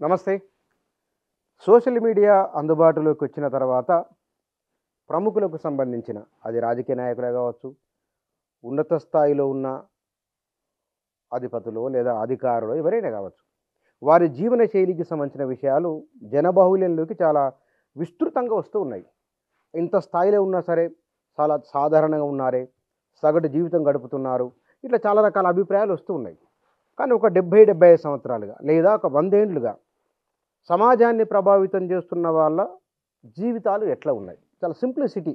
నమస్తే. Social media అందుబాటులోకి వచ్చిన తర్వాత ప్రముఖులకు సంబంధించిన అది రాజకీయ నాయకులే కావచ్చు, ఉన్నత స్థాయిలో ఉన్న అధిపతులో లేదా అధికారులో ఎవరైనా కావచ్చు. వారి జీవన శైలికి సంబంధించిన విషయాలు జనబాహుళ్యంలోకి చాలా విస్తృతంగా వస్తూ ఉన్నాయి. ఇంత స్థాయిలో ఉన్నా సరే చాలా సాధారణంగా ఉన్నారే, సగటు జీవితం గడుపుతున్నారు. ఇట్లా చాలా రకాల అభిప్రాయాలు వస్తూ ఉన్నాయి. కానీ ఒక 70-75 సంవత్సరాలుగా లేదా ఒక 100 ఏండ్లుగా సమాజాన్ని ప్రభావితం చేస్తున్న వాళ్ళ జీవితాలు ఎట్లా ఉన్నాయి? చాలా సింప్లిసిటీ.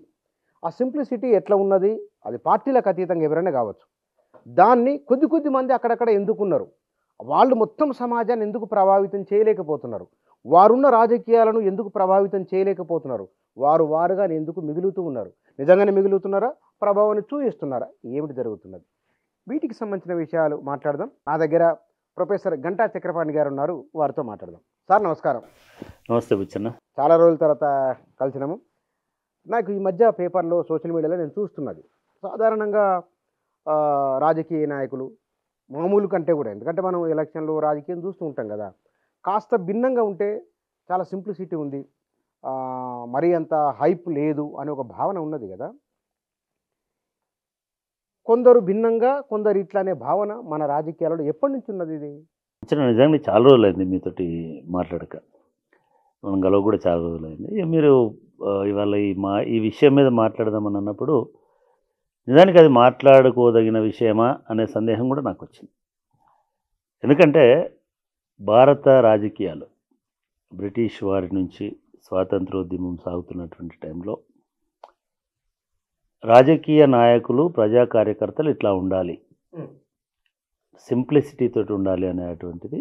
ఆ సింప్లిసిటీ ఎట్లా ఉన్నది? అది పార్టీలకు అతీతంగా ఎవరైనా కావచ్చు. దాన్ని కొద్ది మంది అక్కడక్కడ ఎందుకున్నారు? వాళ్ళు మొత్తం సమాజాన్ని ఎందుకు ప్రభావితం చేయలేకపోతున్నారు? వారున్న రాజకీయాలను ఎందుకు ప్రభావితం చేయలేకపోతున్నారు? వారుగా ఎందుకు మిగులుతూ ఉన్నారు? నిజంగానే మిగులుతున్నారా? ప్రభావాన్ని చూపిస్తున్నారా? ఏమిటి జరుగుతున్నది? వీటికి సంబంధించిన విషయాలు మాట్లాడదాం. నా దగ్గర ప్రొఫెసర్ గంటా చక్రపాణి గారు ఉన్నారు. వారితో మాట్లాడదాం. సార్ నమస్కారం. నమస్తే బుచ్చన్న. చాలా రోజుల తర్వాత కలిసినాము. నాకు ఈ మధ్య పేపర్లో సోషల్ మీడియాలో నేను చూస్తున్నది సాధారణంగా రాజకీయ నాయకులు మామూలు కంటే కూడా, ఎందుకంటే మనం ఎలక్షన్లు రాజకీయం చూస్తూ ఉంటాం కదా, కాస్త భిన్నంగా ఉంటే చాలా సింప్లిసిటీ ఉంది, మరీ అంత హైప్ లేదు అనే ఒక భావన ఉన్నది కదా. కొందరు భిన్నంగా, కొందరు ఇట్లా అనే భావన మన రాజకీయాలలో ఎప్పటి నుంచి ఉన్నది ఇది? బుచ్చన్న, నిజంగా చాలా రోజులైంది మీతోటి మాట్లాడక. మనం గలవ కూడా చాలా రోజులైంది. మీరు ఇవాళ ఈ విషయం మీద మాట్లాడదామని అన్నప్పుడు నిజానికి అది మాట్లాడుకోదగిన విషయమా అనే సందేహం కూడా నాకు వచ్చింది. ఎందుకంటే భారత రాజకీయాలు బ్రిటిష్ వారి నుంచి స్వాతంత్రోద్యమం సాగుతున్నటువంటి టైంలో రాజకీయ నాయకులు, ప్రజా కార్యకర్తలు ఇట్లా ఉండాలి, సింప్లిసిటీ తోటి ఉండాలి అనేటువంటిది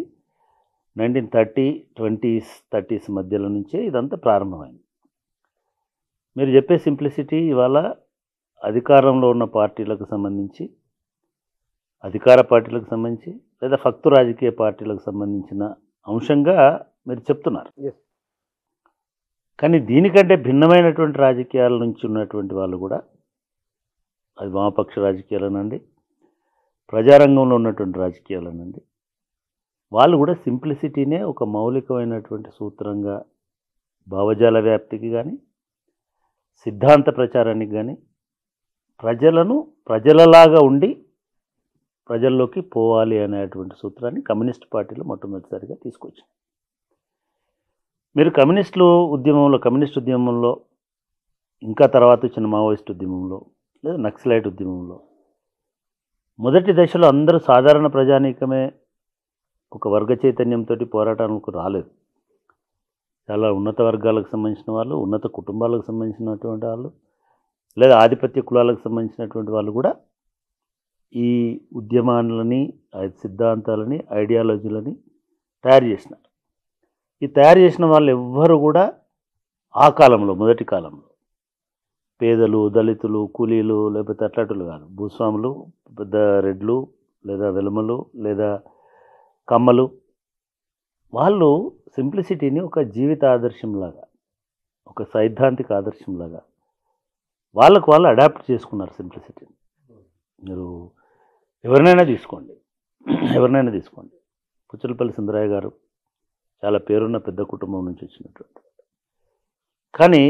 1930, 20s, 30s మధ్యలో నుంచే ఇదంతా ప్రారంభమైంది. మీరు చెప్పే సింప్లిసిటీ ఇవాళ అధికారంలో ఉన్న పార్టీలకు సంబంధించి, అధికార పార్టీలకు సంబంధించి లేదా ఫక్తు రాజకీయ పార్టీలకు సంబంధించిన అంశంగా మీరు చెప్తున్నారు. కానీ దీనికంటే భిన్నమైనటువంటి రాజకీయాల నుంచి ఉన్నటువంటి వాళ్ళు కూడా, అది వామపక్ష రాజకీయాలనండి, ప్రజారంగంలో ఉన్నటువంటి రాజకీయాలనండి, వాళ్ళు కూడా సింప్లిసిటీనే ఒక మౌలికమైనటువంటి సూత్రంగా భావజాల వ్యాప్తికి కానీ, సిద్ధాంత ప్రచారానికి కానీ, ప్రజలలాగా ఉండి ప్రజల్లోకి పోవాలి అనేటువంటి సూత్రాన్ని కమ్యూనిస్ట్ పార్టీలు మొట్టమొదటిసారిగా తీసుకొచ్చింది. మీరు కమ్యూనిస్ట్ ఉద్యమంలో ఇంకా తర్వాత వచ్చిన మావోయిస్ట్ ఉద్యమంలో లేదా నక్సలైట్ ఉద్యమంలో మొదటి దశలో అందరూ సాధారణ ప్రజానీకమే ఒక వర్గ చైతన్యంతో పోరాటానికి రాలేదు. చాలా ఉన్నత వర్గాలకు సంబంధించిన వాళ్ళు, ఉన్నత కుటుంబాలకు సంబంధించినటువంటి వాళ్ళు, లేదా ఆధిపత్య కులాలకు సంబంధించినటువంటి వాళ్ళు కూడా ఈ ఉద్యమాలని, సిద్ధాంతాలని, ఐడియాలజీలని తయారు చేసినారు. ఈ తయారు చేసిన వాళ్ళు ఎవ్వరు కూడా ఆ కాలంలో, మొదటి కాలంలో పేదలు, దళితులు, కూలీలు లేకపోతే అట్లాంటి కాదు. భూస్వాములు, పెద్ద రెడ్లు లేదా వెలుమలు లేదా కమ్మలు, వాళ్ళు సింప్లిసిటీని ఒక జీవిత ఆదర్శంలాగా, ఒక సైద్ధాంతిక ఆదర్శంలాగా వాళ్ళకు వాళ్ళు అడాప్ట్ చేసుకున్నారు సింప్లిసిటీని. మీరు ఎవరినైనా తీసుకోండి. పుచ్చలపల్లి సుందరయ్య గారు చాలా పేరున్న పెద్ద కుటుంబం నుంచి వచ్చినటువంటి, కానీ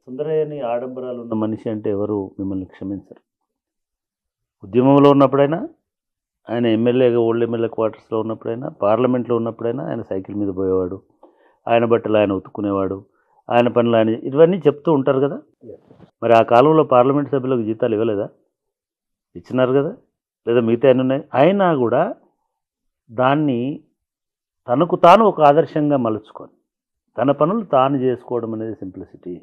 సుందరయ్యని ఆడంబరాలు ఉన్న మనిషి అంటే ఎవరు మిమ్మల్ని క్షమించరు. ఉద్యమంలో ఉన్నప్పుడైనా, ఆయన ఎమ్మెల్యేగా ఓల్డ్ ఎమ్మెల్యే క్వార్టర్స్లో ఉన్నప్పుడైనా, పార్లమెంట్లో ఉన్నప్పుడైనా ఆయన సైకిల్ మీద పోయేవాడు, ఆయన బట్టలు ఆయన ఉతుక్కునేవాడు, ఆయన పనులు ఆయన, ఇవన్నీ చెప్తూ ఉంటారు కదా. మరి ఆ కాలంలో పార్లమెంట్ సభ్యులకు జీతాలు ఇవ్వలేదా? ఇచ్చినారు కదా. లేదా మిగతా ఆయన ఉన్నాయి. అయినా కూడా దాన్ని తనకు తాను ఒక ఆదర్శంగా మలుచుకొని తన పనులు తాను చేసుకోవడం అనేది సింప్లిసిటీ.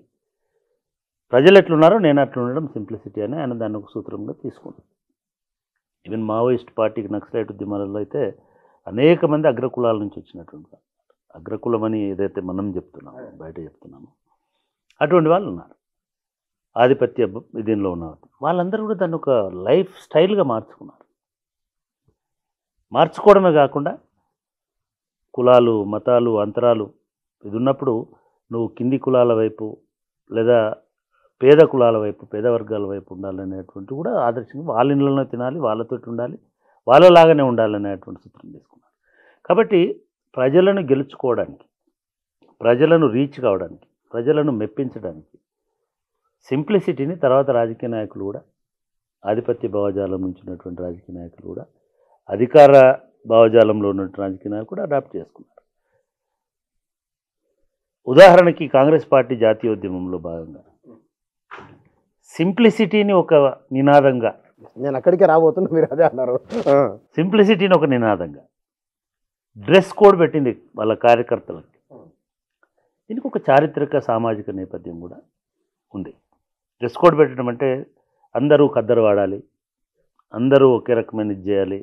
ప్రజలు ఎట్లున్నారో నేను అట్లా ఉండడం సింప్లిసిటీ అని ఆయన దాన్ని ఒక సూత్రంగా తీసుకున్నాను. ఈవెన్ మావోయిస్ట్ పార్టీకి, నక్సలైట్ ఉద్యమాలలో అయితే అనేక మంది అగ్రకులాల నుంచి వచ్చినటువంటి, అగ్రకులం అని ఏదైతే మనం చెప్తున్నామో, బయట చెప్తున్నామో, అటువంటి వాళ్ళు ఉన్నారు. ఆధిపత్య దీనిలో ఉన్నారు. వాళ్ళందరూ కూడా దాన్ని ఒక లైఫ్ స్టైల్గా మార్చుకున్నారు. మార్చుకోవడమే కాకుండా కులాలు, మతాలు, అంతరాలు ఇది ఉన్నప్పుడు నువ్వు కింది కులాల వైపు లేదా పేద కులాల వైపు, పేద వర్గాల వైపు ఉండాలనేటువంటి కూడా ఆదర్శంగా, వాళ్ళ ఇళ్ళలో తినాలి, వాళ్ళతో ఉండాలి, వాళ్ళలాగానే ఉండాలనేటువంటి సూత్రం తీసుకున్నారు. కాబట్టి ప్రజలను గెలుచుకోవడానికి, ప్రజలను రీచ్ కావడానికి, ప్రజలను మెప్పించడానికి సింప్లిసిటీని తర్వాత రాజకీయ నాయకులు కూడా, ఆధిపత్య భావజాలం నుంచి ఉన్నటువంటి రాజకీయ నాయకులు కూడా, అధికార భావజాలంలో ఉన్నటువంటి రాజకీయ నాయకులు కూడా అడాప్ట్ చేసుకున్నారు. ఉదాహరణకి కాంగ్రెస్ పార్టీ జాతీయోద్యమంలో భాగంగా సింప్లిసిటీని ఒక నినాదంగా, నేను అక్కడికే రాబోతున్నా, మీరు అదే అన్నారు. సింప్లిసిటీని ఒక నినాదంగా డ్రెస్ కోడ్ పెట్టింది వాళ్ళ కార్యకర్తలకు. దీనికి ఒక చారిత్రక సామాజిక నేపథ్యం కూడా ఉంది. డ్రెస్ కోడ్ పెట్టడం అంటే అందరూ ఖద్దరు వాడాలి, అందరూ ఒకే రకమైన ఇది చేయాలి,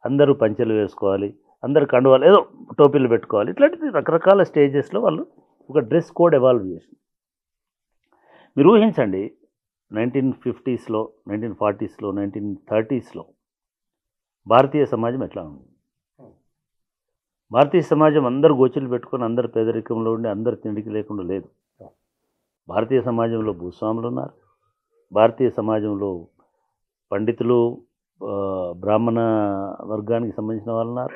అందరూ పంచెలు వేసుకోవాలి, అందరూ కండువాలు ఏదో టోపీలు పెట్టుకోవాలి. ఇట్లాంటి రకరకాల స్టేజెస్లో వాళ్ళు ఒక డ్రెస్ కోడ్ ఎవాల్వ్ చేసింది. మీరు ఊహించండి, 1950s, 1940s, 1930s భారతీయ సమాజం ఎట్లా ఉంది? భారతీయ సమాజం అందరూ గోచులు పెట్టుకొని, అందరు పేదరికంలో ఉండి, అందరు తిండికి లేకుండా లేదు. భారతీయ సమాజంలో భూస్వాములు ఉన్నారు, భారతీయ సమాజంలో పండితులు, బ్రాహ్మణ వర్గానికి సంబంధించిన వాళ్ళు ఉన్నారు,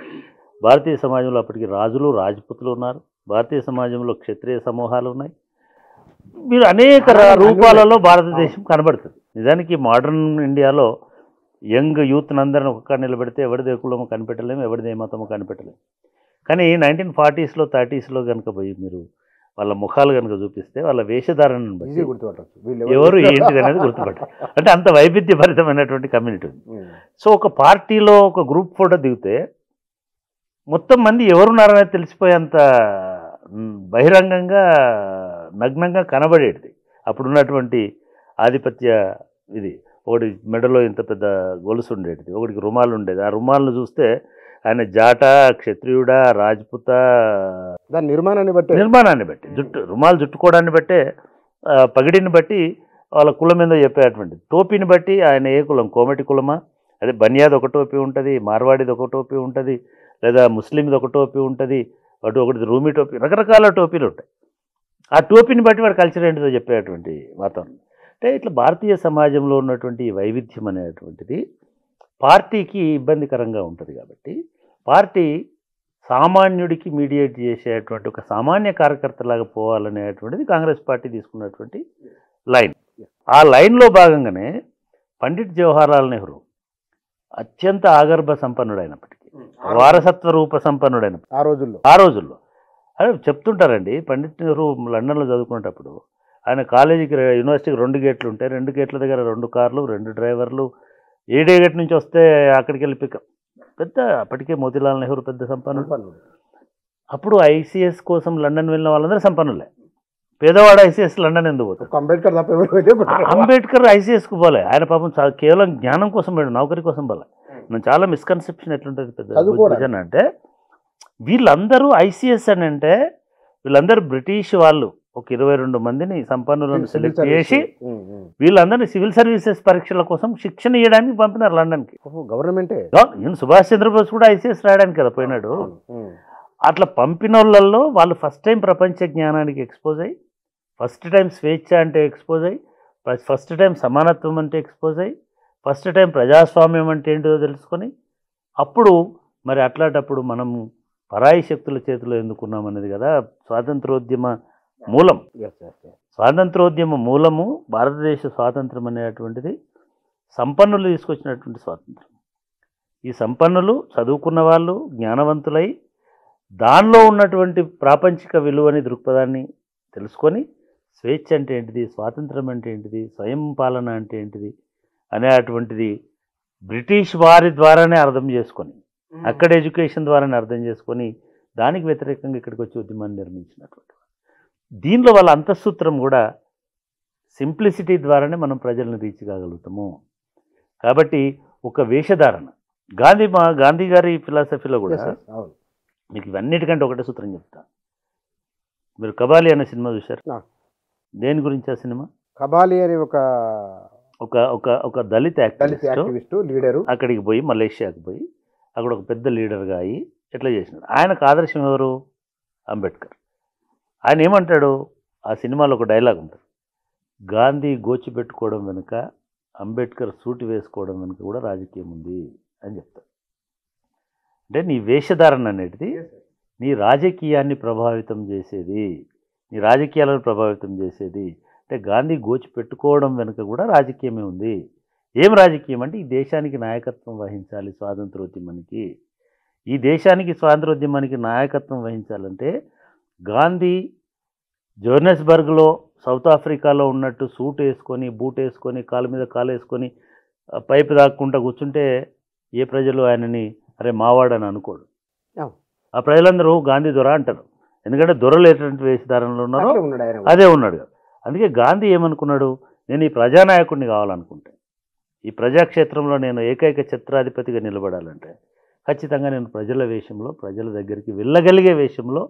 భారతీయ సమాజంలో అప్పటికి రాజులు, రాజపుతులు ఉన్నారు, భారతీయ సమాజంలో క్షత్రియ సమూహాలు ఉన్నాయి. మీరు అనేక రూపాలలో భారతదేశం కనబడుతుంది. నిజానికి మోడర్న్ ఇండియాలో యంగ్ యూత్ని అందరిని ఒక్క నిలబెడితే ఎవరిదే కులమో కనిపెట్టలేము, ఎవరిదే మతమో కనిపెట్టలేము. కానీ 1940s, 30s కనుక పోయి మీరు వాళ్ళ ముఖాలు కనుక చూపిస్తే వాళ్ళ వేషధారణను బట్టి ఎవరు ఏంటిది అనేది గుర్తుపట్టారు. అంటే అంత వైవిధ్యభరితమైనటువంటి కమ్యూనిటీ ఉంది. సో ఒక పార్టీలో ఒక గ్రూప్ ఫోటో దిగితే మొత్తం మంది ఎవరున్నారనేది తెలిసిపోయేంత బహిరంగంగా, నగ్నంగా కనబడేది అప్పుడున్నటువంటి ఆధిపత్య ఇది. ఒకటి మెడలో ఇంత పెద్ద గొలుసు ఉండేది, ఒకటికి రుమాలు ఉండేది. ఆ రుమాలను చూస్తే ఆయన జాట, క్షత్రియుడా, రాజ్పుత, దాని నిర్మాణాన్ని బట్టి రుమాలు చుట్టుకోవడాన్ని బట్టే, పగిడిని బట్టి వాళ్ళ కులం ఏందో చెప్పేటువంటి, టోపీని బట్టి ఆయన ఏ కులం, కోమటి కులమా, అదే బనియాది ఒక టోపీ ఉంటుంది, మార్వాడిది ఒక టోపీ ఉంటుంది, లేదా ముస్లింది ఒక టోపీ ఉంటుంది, ఒకటి రూమీ టోపీ, రకరకాల టోపీలు ఉంటాయి. ఆ టోపీని బట్టి వాడు కల్చర్ ఏంటిదో చెప్పేటువంటి వాతావరణం. అంటే ఇట్లా భారతీయ సమాజంలో ఉన్నటువంటి వైవిధ్యం అనేటువంటిది పార్టీకి ఇబ్బందికరంగా ఉంటుంది. కాబట్టి పార్టీ సామాన్యుడికి మీడియేట్ చేసేటువంటి ఒక సామాన్య కార్యకర్తలాగా పోవాలనేటువంటిది కాంగ్రెస్ పార్టీ తీసుకున్నటువంటి లైన్. ఆ లైన్లో భాగంగానే పండిట్ జవహర్లాల్ నెహ్రూ అత్యంత ఆగర్భ సంపన్నుడైనప్పటికీ, వారసత్వ రూప సంపన్నుడైన ఆ రోజుల్లో అదే చెప్తుంటారండి. పండిట్ నెహ్రూ లండన్లో చదువుకునేటప్పుడు ఆయన కాలేజీకి, యూనివర్సిటీకి 2 గేట్లు ఉంటాయి, 2 గేట్ల దగ్గర 2 కార్లు, 2 డ్రైవర్లు, 7 గేట్ నుంచి వస్తే అక్కడికి వెళ్ళి పికప్. పెద్ద అప్పటికే మోతీలాల్ నెహ్రూ పెద్ద సంపన్నుడు. అప్పుడు ఐసీఎస్ కోసం లండన్ వెళ్ళిన వాళ్ళందరూ సంపన్నులే. పేదవాడు ఐసీఎస్ లండన్ ఎందుకు పోతాడు? అంబేద్కర్ ఐసీఎస్కు పోలే. ఆయన పాపం కేవలం జ్ఞానం కోసం పోయాడు, నౌకరీ కోసం పోలే. నేను చాలా మిస్కన్సెప్షన్ ఎట్లుంటుంది పెద్ద అంటే, వీళ్ళందరూ ఐసీఎస్ అని అంటే వీళ్ళందరూ బ్రిటిష్ వాళ్ళు ఒక 22 మందిని సంపన్నులను సెలెక్ట్ చేసి వీళ్ళందరినీ సివిల్ సర్వీసెస్ పరీక్షల కోసం శిక్షణ ఇవ్వడానికి పంపినారు లండన్కి. గవర్నమెంటే. సుభాష్ చంద్రబోస్ కూడా ఐసీఎస్ రాయడానికి కదా పోయినాడు. అట్లా పంపిన వాళ్ళల్లో వాళ్ళు ఫస్ట్ టైం ప్రపంచ జ్ఞానానికి ఎక్స్పోజ్ అయ్యి, ఫస్ట్ టైం స్వేచ్ఛ అంటే ఎక్స్పోజ్ అయ్యి, ఫస్ట్ టైం సమానత్వం అంటే ఎక్స్పోజ్ అయ్యి, ఫస్ట్ టైం ప్రజాస్వామ్యం అంటే ఏంటో తెలుసుకొని, అప్పుడు మరి అట్లాంటప్పుడు మనము పరాయి శక్తుల చేతిలో ఎందుకున్నామనేది కదా స్వాతంత్రోద్యమ మూలం. స్వాతంత్రోద్యమ మూలము భారతదేశ స్వాతంత్రం అనేటువంటిది సంపన్నులు తీసుకొచ్చినటువంటి స్వాతంత్రం. ఈ సంపన్నులు చదువుకున్న వాళ్ళు జ్ఞానవంతులై దానిలో ఉన్నటువంటి ప్రాపంచిక విలువని, దృక్పథాన్ని తెలుసుకొని స్వేచ్ఛ అంటే ఏంటిది, స్వాతంత్రం అంటే ఏంటిది, స్వయం పాలన అంటే ఏంటిది అనేటువంటిది బ్రిటిష్ వారి ద్వారానే అర్థం చేసుకొని, అక్కడ ఎడ్యుకేషన్ ద్వారానే అర్థం చేసుకొని దానికి వ్యతిరేకంగా ఇక్కడికి వచ్చి ఉద్యమాన్ని నిర్మించినటువంటి దీనిలో వాళ్ళ అంతఃసూత్రం కూడా సింప్లిసిటీ ద్వారానే మనం ప్రజలను రీచ్ కాగలుగుతాము. కాబట్టి ఒక వేషధారణ, గాంధీ గారి ఫిలాసఫీలో కూడా మీకు ఇవన్నిటికంటే ఒకటే సూత్రం చెప్తా. మీరు కబాలి అనే సినిమా చూశారు? దేని గురించి ఆ సినిమా? కబాలి అని ఒక దళిత యాక్టివిస్ట్ లీడరు అక్కడికి పోయి, మలేషియాకి పోయి అక్కడ ఒక పెద్ద లీడర్గా అయ్యి ఎట్లా చేసినాడు. ఆయనకు ఆదర్శం ఎవరు? అంబేద్కర్. ఆయన ఏమంటాడు ఆ సినిమాలో, ఒక డైలాగ్ ఉంటుంది, గాంధీ గోచి పెట్టుకోవడం వెనుక, అంబేద్కర్ సూటి వేసుకోవడం వెనుక కూడా రాజకీయం ఉంది అని చెప్తాడు. అంటే నీ వేషధారణ అనేది నీ రాజకీయాన్ని ప్రభావితం చేసేది, నీ రాజకీయాలను ప్రభావితం చేసేది. అంటే గాంధీ గోచి పెట్టుకోవడం వెనుక కూడా రాజకీయమే ఉంది. ఏం రాజకీయం అంటే, ఈ దేశానికి నాయకత్వం వహించాలి స్వాతంత్రోద్యమానికి. ఈ దేశానికి స్వాతంత్రోద్యమానికి నాయకత్వం వహించాలంటే గాంధీ జోహన్నెస్బర్గ్లో సౌత్ ఆఫ్రికాలో ఉన్నట్టు సూట్ వేసుకొని, బూట్ వేసుకొని, కాలు మీద కాలు వేసుకొని పైపు దాక్కుంటా కూర్చుంటే ఏ ప్రజలు ఆయనని అరే మావాడని అనుకోడు. ఆ ప్రజలందరూ గాంధీ దొర అంటారు. ఎందుకంటే దొరలు ఎటువంటి వేషధారణలో ఉన్నారో అదే ఉన్నాడు కదా. అందుకే గాంధీ ఏమనుకున్నాడు, నేను ఈ ప్రజానాయకుడిని కావాలనుకుంటే, ఈ ప్రజాక్షేత్రంలో నేను ఏకైక ఛత్రాధిపతిగా నిలబడాలంటే ఖచ్చితంగా నేను ప్రజల వేషంలో, ప్రజల దగ్గరికి వెళ్ళగలిగే వేషంలో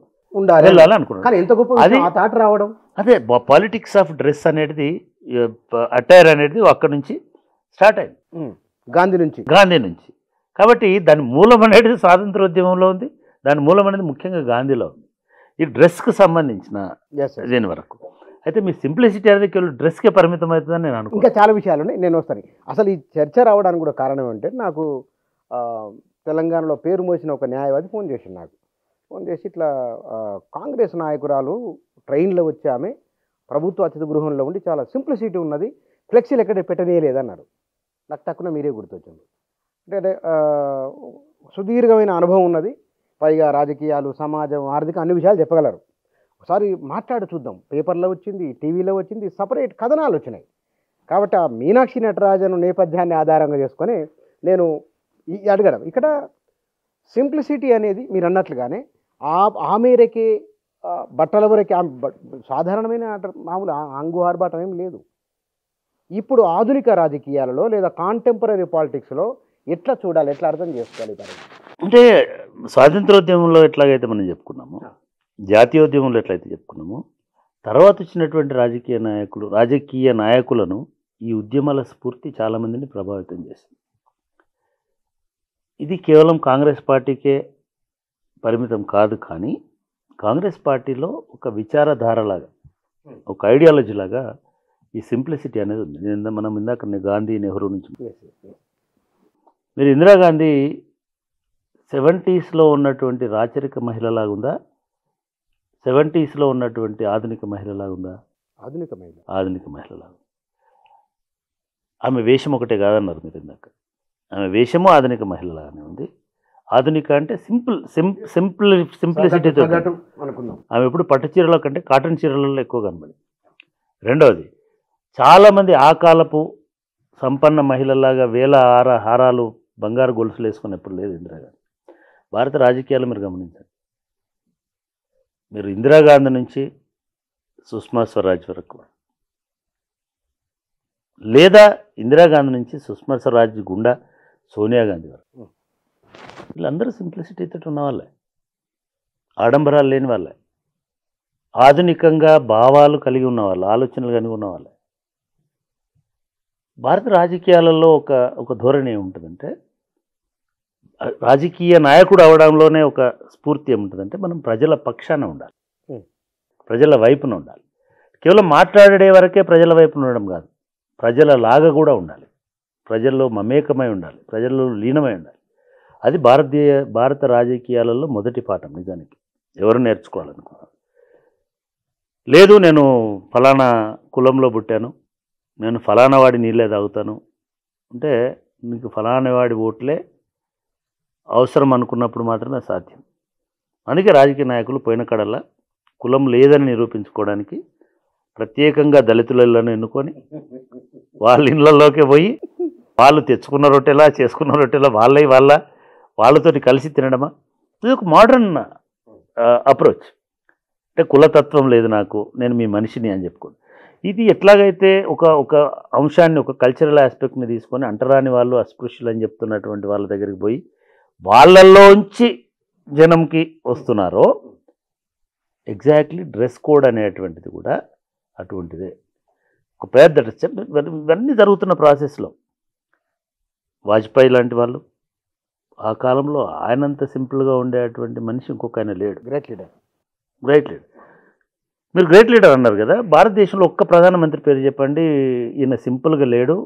వెళ్ళాలనుకున్నాను. ఎంత గొప్ప అది తాట రావడం. అదే పాలిటిక్స్ ఆఫ్ డ్రెస్ అనేది, అటైర్ అనేది అక్కడి నుంచి స్టార్ట్ అయింది, గాంధీ నుంచి. కాబట్టి దాని మూలం అనేది స్వాతంత్రోద్యమంలో ఉంది, దాని మూలం అనేది ముఖ్యంగా గాంధీలో ఉంది, ఈ డ్రెస్కి సంబంధించిన దీని వరకు. అయితే మీ సింప్లిసిటీ అనేది కేవలం డ్రెస్కే పరిమితం అవుతుందని నేను అనుకుంటున్నాను. ఇంకా చాలా విషయాలు ఉన్నాయి, నేను వస్తాను. అసలు ఈ చర్చ రావడానికి కూడా కారణం ఏంటంటే, నాకు తెలంగాణలో పేరు మోసిన ఒక న్యాయవాది ఫోన్ చేసి ఇట్లా కాంగ్రెస్ నాయకురాలు ట్రైన్లో వచ్చి ఆమె ప్రభుత్వ అతిథి గృహంలో ఉండి చాలా సింప్లిసిటీ ఉన్నది, ఫ్లెక్సీలు ఎక్కడ పెట్టనేలేదన్నారు. నాకు తక్కువ మీరే గుర్తొచ్చింది. అంటే సుదీర్ఘమైన అనుభవం ఉన్నది, పైగా రాజకీయాలు, సమాజం, ఆర్థిక అన్ని విషయాలు చెప్పగలరు. ఒకసారి మాట్లాడి చూద్దాం. పేపర్లో వచ్చింది, టీవీలో వచ్చింది, సపరేట్ కథనాలు వచ్చినాయి. కాబట్టి ఆ మీనాక్షి నటరాజన్ నేపథ్యాన్ని ఆధారంగా చేసుకొని నేను అడగడం, ఇక్కడ సింప్లిసిటీ అనేది మీరు అన్నట్లుగానే ఆ మేరకే బట్టల వరకే సాధారణమైన మామూలు అంగు ఆర్భాటం ఏం లేదు. ఇప్పుడు ఆధునిక రాజకీయాలలో లేదా కాంటెంపరీ పాలిటిక్స్లో ఎట్లా చూడాలి, ఎట్లా అర్థం చేసుకోవాలి? అంటే స్వాతంత్రోద్యమంలో ఎట్లాగైతే మనం చెప్పుకున్నామో, జాతీయోద్యమంలో ఎట్లయితే చెప్పుకున్నామో, తర్వాత వచ్చినటువంటి రాజకీయ నాయకులను ఈ ఉద్యమాల స్ఫూర్తి చాలామందిని ప్రభావితం చేసింది. ఇది కేవలం కాంగ్రెస్ పార్టీకే పరిమితం కాదు, కానీ కాంగ్రెస్ పార్టీలో ఒక విచారధారలాగా, ఒక ఐడియాలజీ లాగా ఈ సింప్లిసిటీ అనేది ఉంది. మనం ఇందాక గాంధీ, నెహ్రూ నుంచి మీరు ఇందిరాగాంధీ 70s ఉన్నటువంటి రాచరిక మహిళలాగా ఉందా, 70s ఉన్నటువంటి ఆధునిక మహిళలాగా ఉందా? ఆధునిక మహిళలాగా. ఆమె వేషం ఒకటే కాదన్నారు మీరు ఇందాక. ఆమె వేషము ఆధునిక మహిళలాగానే ఉంది. ఆధునిక అంటే సింప్లిసిటీతో అనుకుందాం. ఆమె ఎప్పుడు పట్టు చీరల కంటే కాటన్ చీరలలో ఎక్కువ కనబడింది. రెండవది, చాలామంది ఆ కాలపు సంపన్న మహిళలాగా వేల హారాలు, బంగారు గొలుసులు వేసుకున్నప్పుడు లేదు ఇందిరాగాంధీ. భారత రాజకీయాలు మీరు గమనించండి. మీరు ఇందిరాగాంధీ నుంచి సుష్మా స్వరాజ్ వరకు, లేదా ఇందిరాగాంధీ నుంచి సుష్మా స్వరాజ్ గుండా సోనియా గాంధీ వరకు, వీళ్ళందరూ సింప్లిసిటీతో ఉన్న వాళ్ళే, ఆడంబరాలు లేని వాళ్ళే, ఆధునికంగా భావాలు కలిగి ఉన్నవాళ్ళు, ఆలోచనలు కలిగి ఉన్నవాళ్ళే. భారత రాజకీయాలలో ఒక ధోరణి ఏముంటుందంటే, రాజకీయ నాయకుడు అవడంలోనే ఒక స్ఫూర్తి ఏముంటుందంటే, మనం ప్రజల పక్షాన ఉండాలి, ప్రజల వైపున ఉండాలి. కేవలం మాట్లాడే వరకే ప్రజల వైపున ఉండడం కాదు, ప్రజల లాగా కూడా ఉండాలి, ప్రజల్లో మమేకమై ఉండాలి, ప్రజల్లో లీనమై ఉండాలి. అది భారత రాజకీయాలలో మొదటి పాఠం. నిజానికి ఎవరు నేర్చుకోవాలనుకున్నారు. లేదు నేను ఫలానా కులంలో పుట్టాను, నేను ఫలానా వాడి నీళ్ళే తాగుతాను అంటే, నీకు ఫలానా వాడి ఓట్లే అవసరం అనుకున్నప్పుడు మాత్రమే సాధ్యం. అందుకే రాజకీయ నాయకులు పోయిన కడల్లా కులం లేదని నిరూపించుకోవడానికి ప్రత్యేకంగా దళితులను ఎన్నుకొని వాళ్ళ ఇళ్ళల్లోకే పోయి వాళ్ళు తెచ్చుకున్న రొట్టెలా, చేసుకున్న రొట్టెలా వాళ్ళతోటి కలిసి తినడమా, ఇది ఒక మోడర్న్ అప్రోచ్. అంటే కులతత్వం లేదు నాకు, నేను మీ మనిషిని అని చెప్పుకోండి. ఇది ఎట్లాగైతే ఒక అంశాన్ని, ఒక కల్చరల్ ఆస్పెక్ట్ని తీసుకొని అంటరాని వాళ్ళు, అస్పృశ్యులు అని చెప్తున్నటువంటి వాళ్ళ దగ్గరికి పోయి వాళ్ళల్లోంచి జనంకి వస్తున్నారో, ఎగ్జాక్ట్లీ డ్రెస్ కోడ్ అనేటువంటిది కూడా అటువంటిదే. ఒక పెద్ద డ్రెస్, ఇవన్నీ జరుగుతున్న ప్రాసెస్లో వాజ్పేయి లాంటి వాళ్ళు, ఆ కాలంలో ఆయనంత సింపుల్గా ఉండేటువంటి మనిషి ఇంకొక ఆయన లేడు. Great leader. మీరు గ్రేట్ లీడర్ అన్నారు కదా, భారతదేశంలో ఒక్క ప్రధానమంత్రి పేరు చెప్పండి, ఈయన సింపుల్గా లేడు,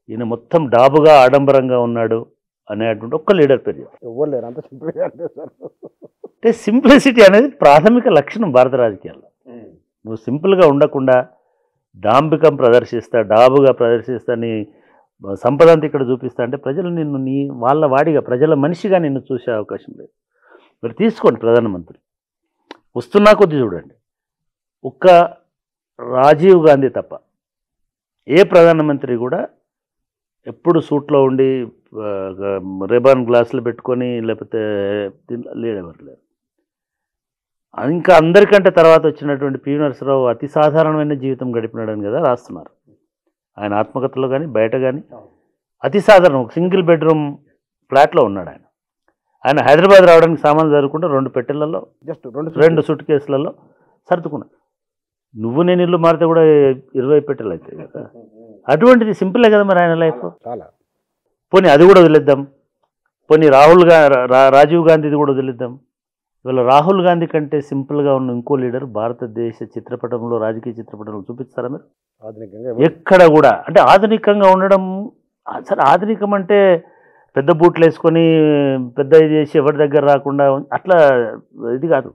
ఈయన మొత్తం డాబుగా ఆడంబరంగా ఉన్నాడు అనేటువంటి ఒక్క లీడర్ పేరు చెప్పండి. ఎవరు లేరు అంత సింపుల్గా. అంటే సింప్లిసిటీ అనేది ప్రాథమిక లక్షణం భారత రాజకీయాల్లో. నువ్వు సింపుల్గా ఉండకుండా డాంబికం ప్రదర్శిస్తా, డాబుగా ప్రదర్శిస్తా, నీ సంపద అంతా ఇక్కడ చూపిస్తా అంటే ప్రజలు నిన్ను వాళ్ళ వాడిగా, ప్రజల మనిషిగా నిన్ను చూసే అవకాశం లేదు. మరి తీసుకోండి ప్రధానమంత్రి వస్తున్నా కొద్ది చూడండి, ఒక్క రాజీవ్ గాంధీ తప్ప ఏ ప్రధానమంత్రి కూడా ఎప్పుడు సూట్లో ఉండి రేబాన్ గ్లాసులు పెట్టుకొని లేకపోతే లేడెవరు లేరు. ఇంకా అందరికంటే తర్వాత వచ్చినటువంటి పివి నరసింహరావు అతి సాధారణమైన జీవితం గడిపినాడని కదా రాస్తున్నారు. ఆయన ఆత్మకథలో కానీ బయట కానీ అతి సాధారణం, ఒక సింగిల్ బెడ్రూమ్ ఫ్లాట్లో ఉన్నాడు ఆయన. ఆయన హైదరాబాద్ రావడానికి సామాన్లు జరుగుకుంటే 2 పెట్టెలలో జస్ట్ 2 సూట్ కేసులలో సర్దుకున్నాడు. నువ్వు నేను ఇల్లు మారితే కూడా 20 పెట్టెలు అవుతాయి కదా. అటువంటిది సింపులే కదా మరి ఆయన లైఫ్. చాలా. పోనీ అది కూడా వదిలేద్దాం, పోనీ రాజీవ్ గాంధీది కూడా వదిలేద్దాం. ఇవాళ రాహుల్ గాంధీ కంటే సింపుల్గా ఉన్న ఇంకో లీడర్ భారతదేశ చిత్రపటంలో, రాజకీయ చిత్రపటంలో చూపిస్తారా మీరు? ఎక్కడ కూడా. అంటే ఆధునికంగా ఉండడం, సరే ఆధునికం అంటే పెద్ద బూట్లు వేసుకొని పెద్ద ఇది చేసి ఎవరి దగ్గర రాకుండా అట్లా ఇది కాదు.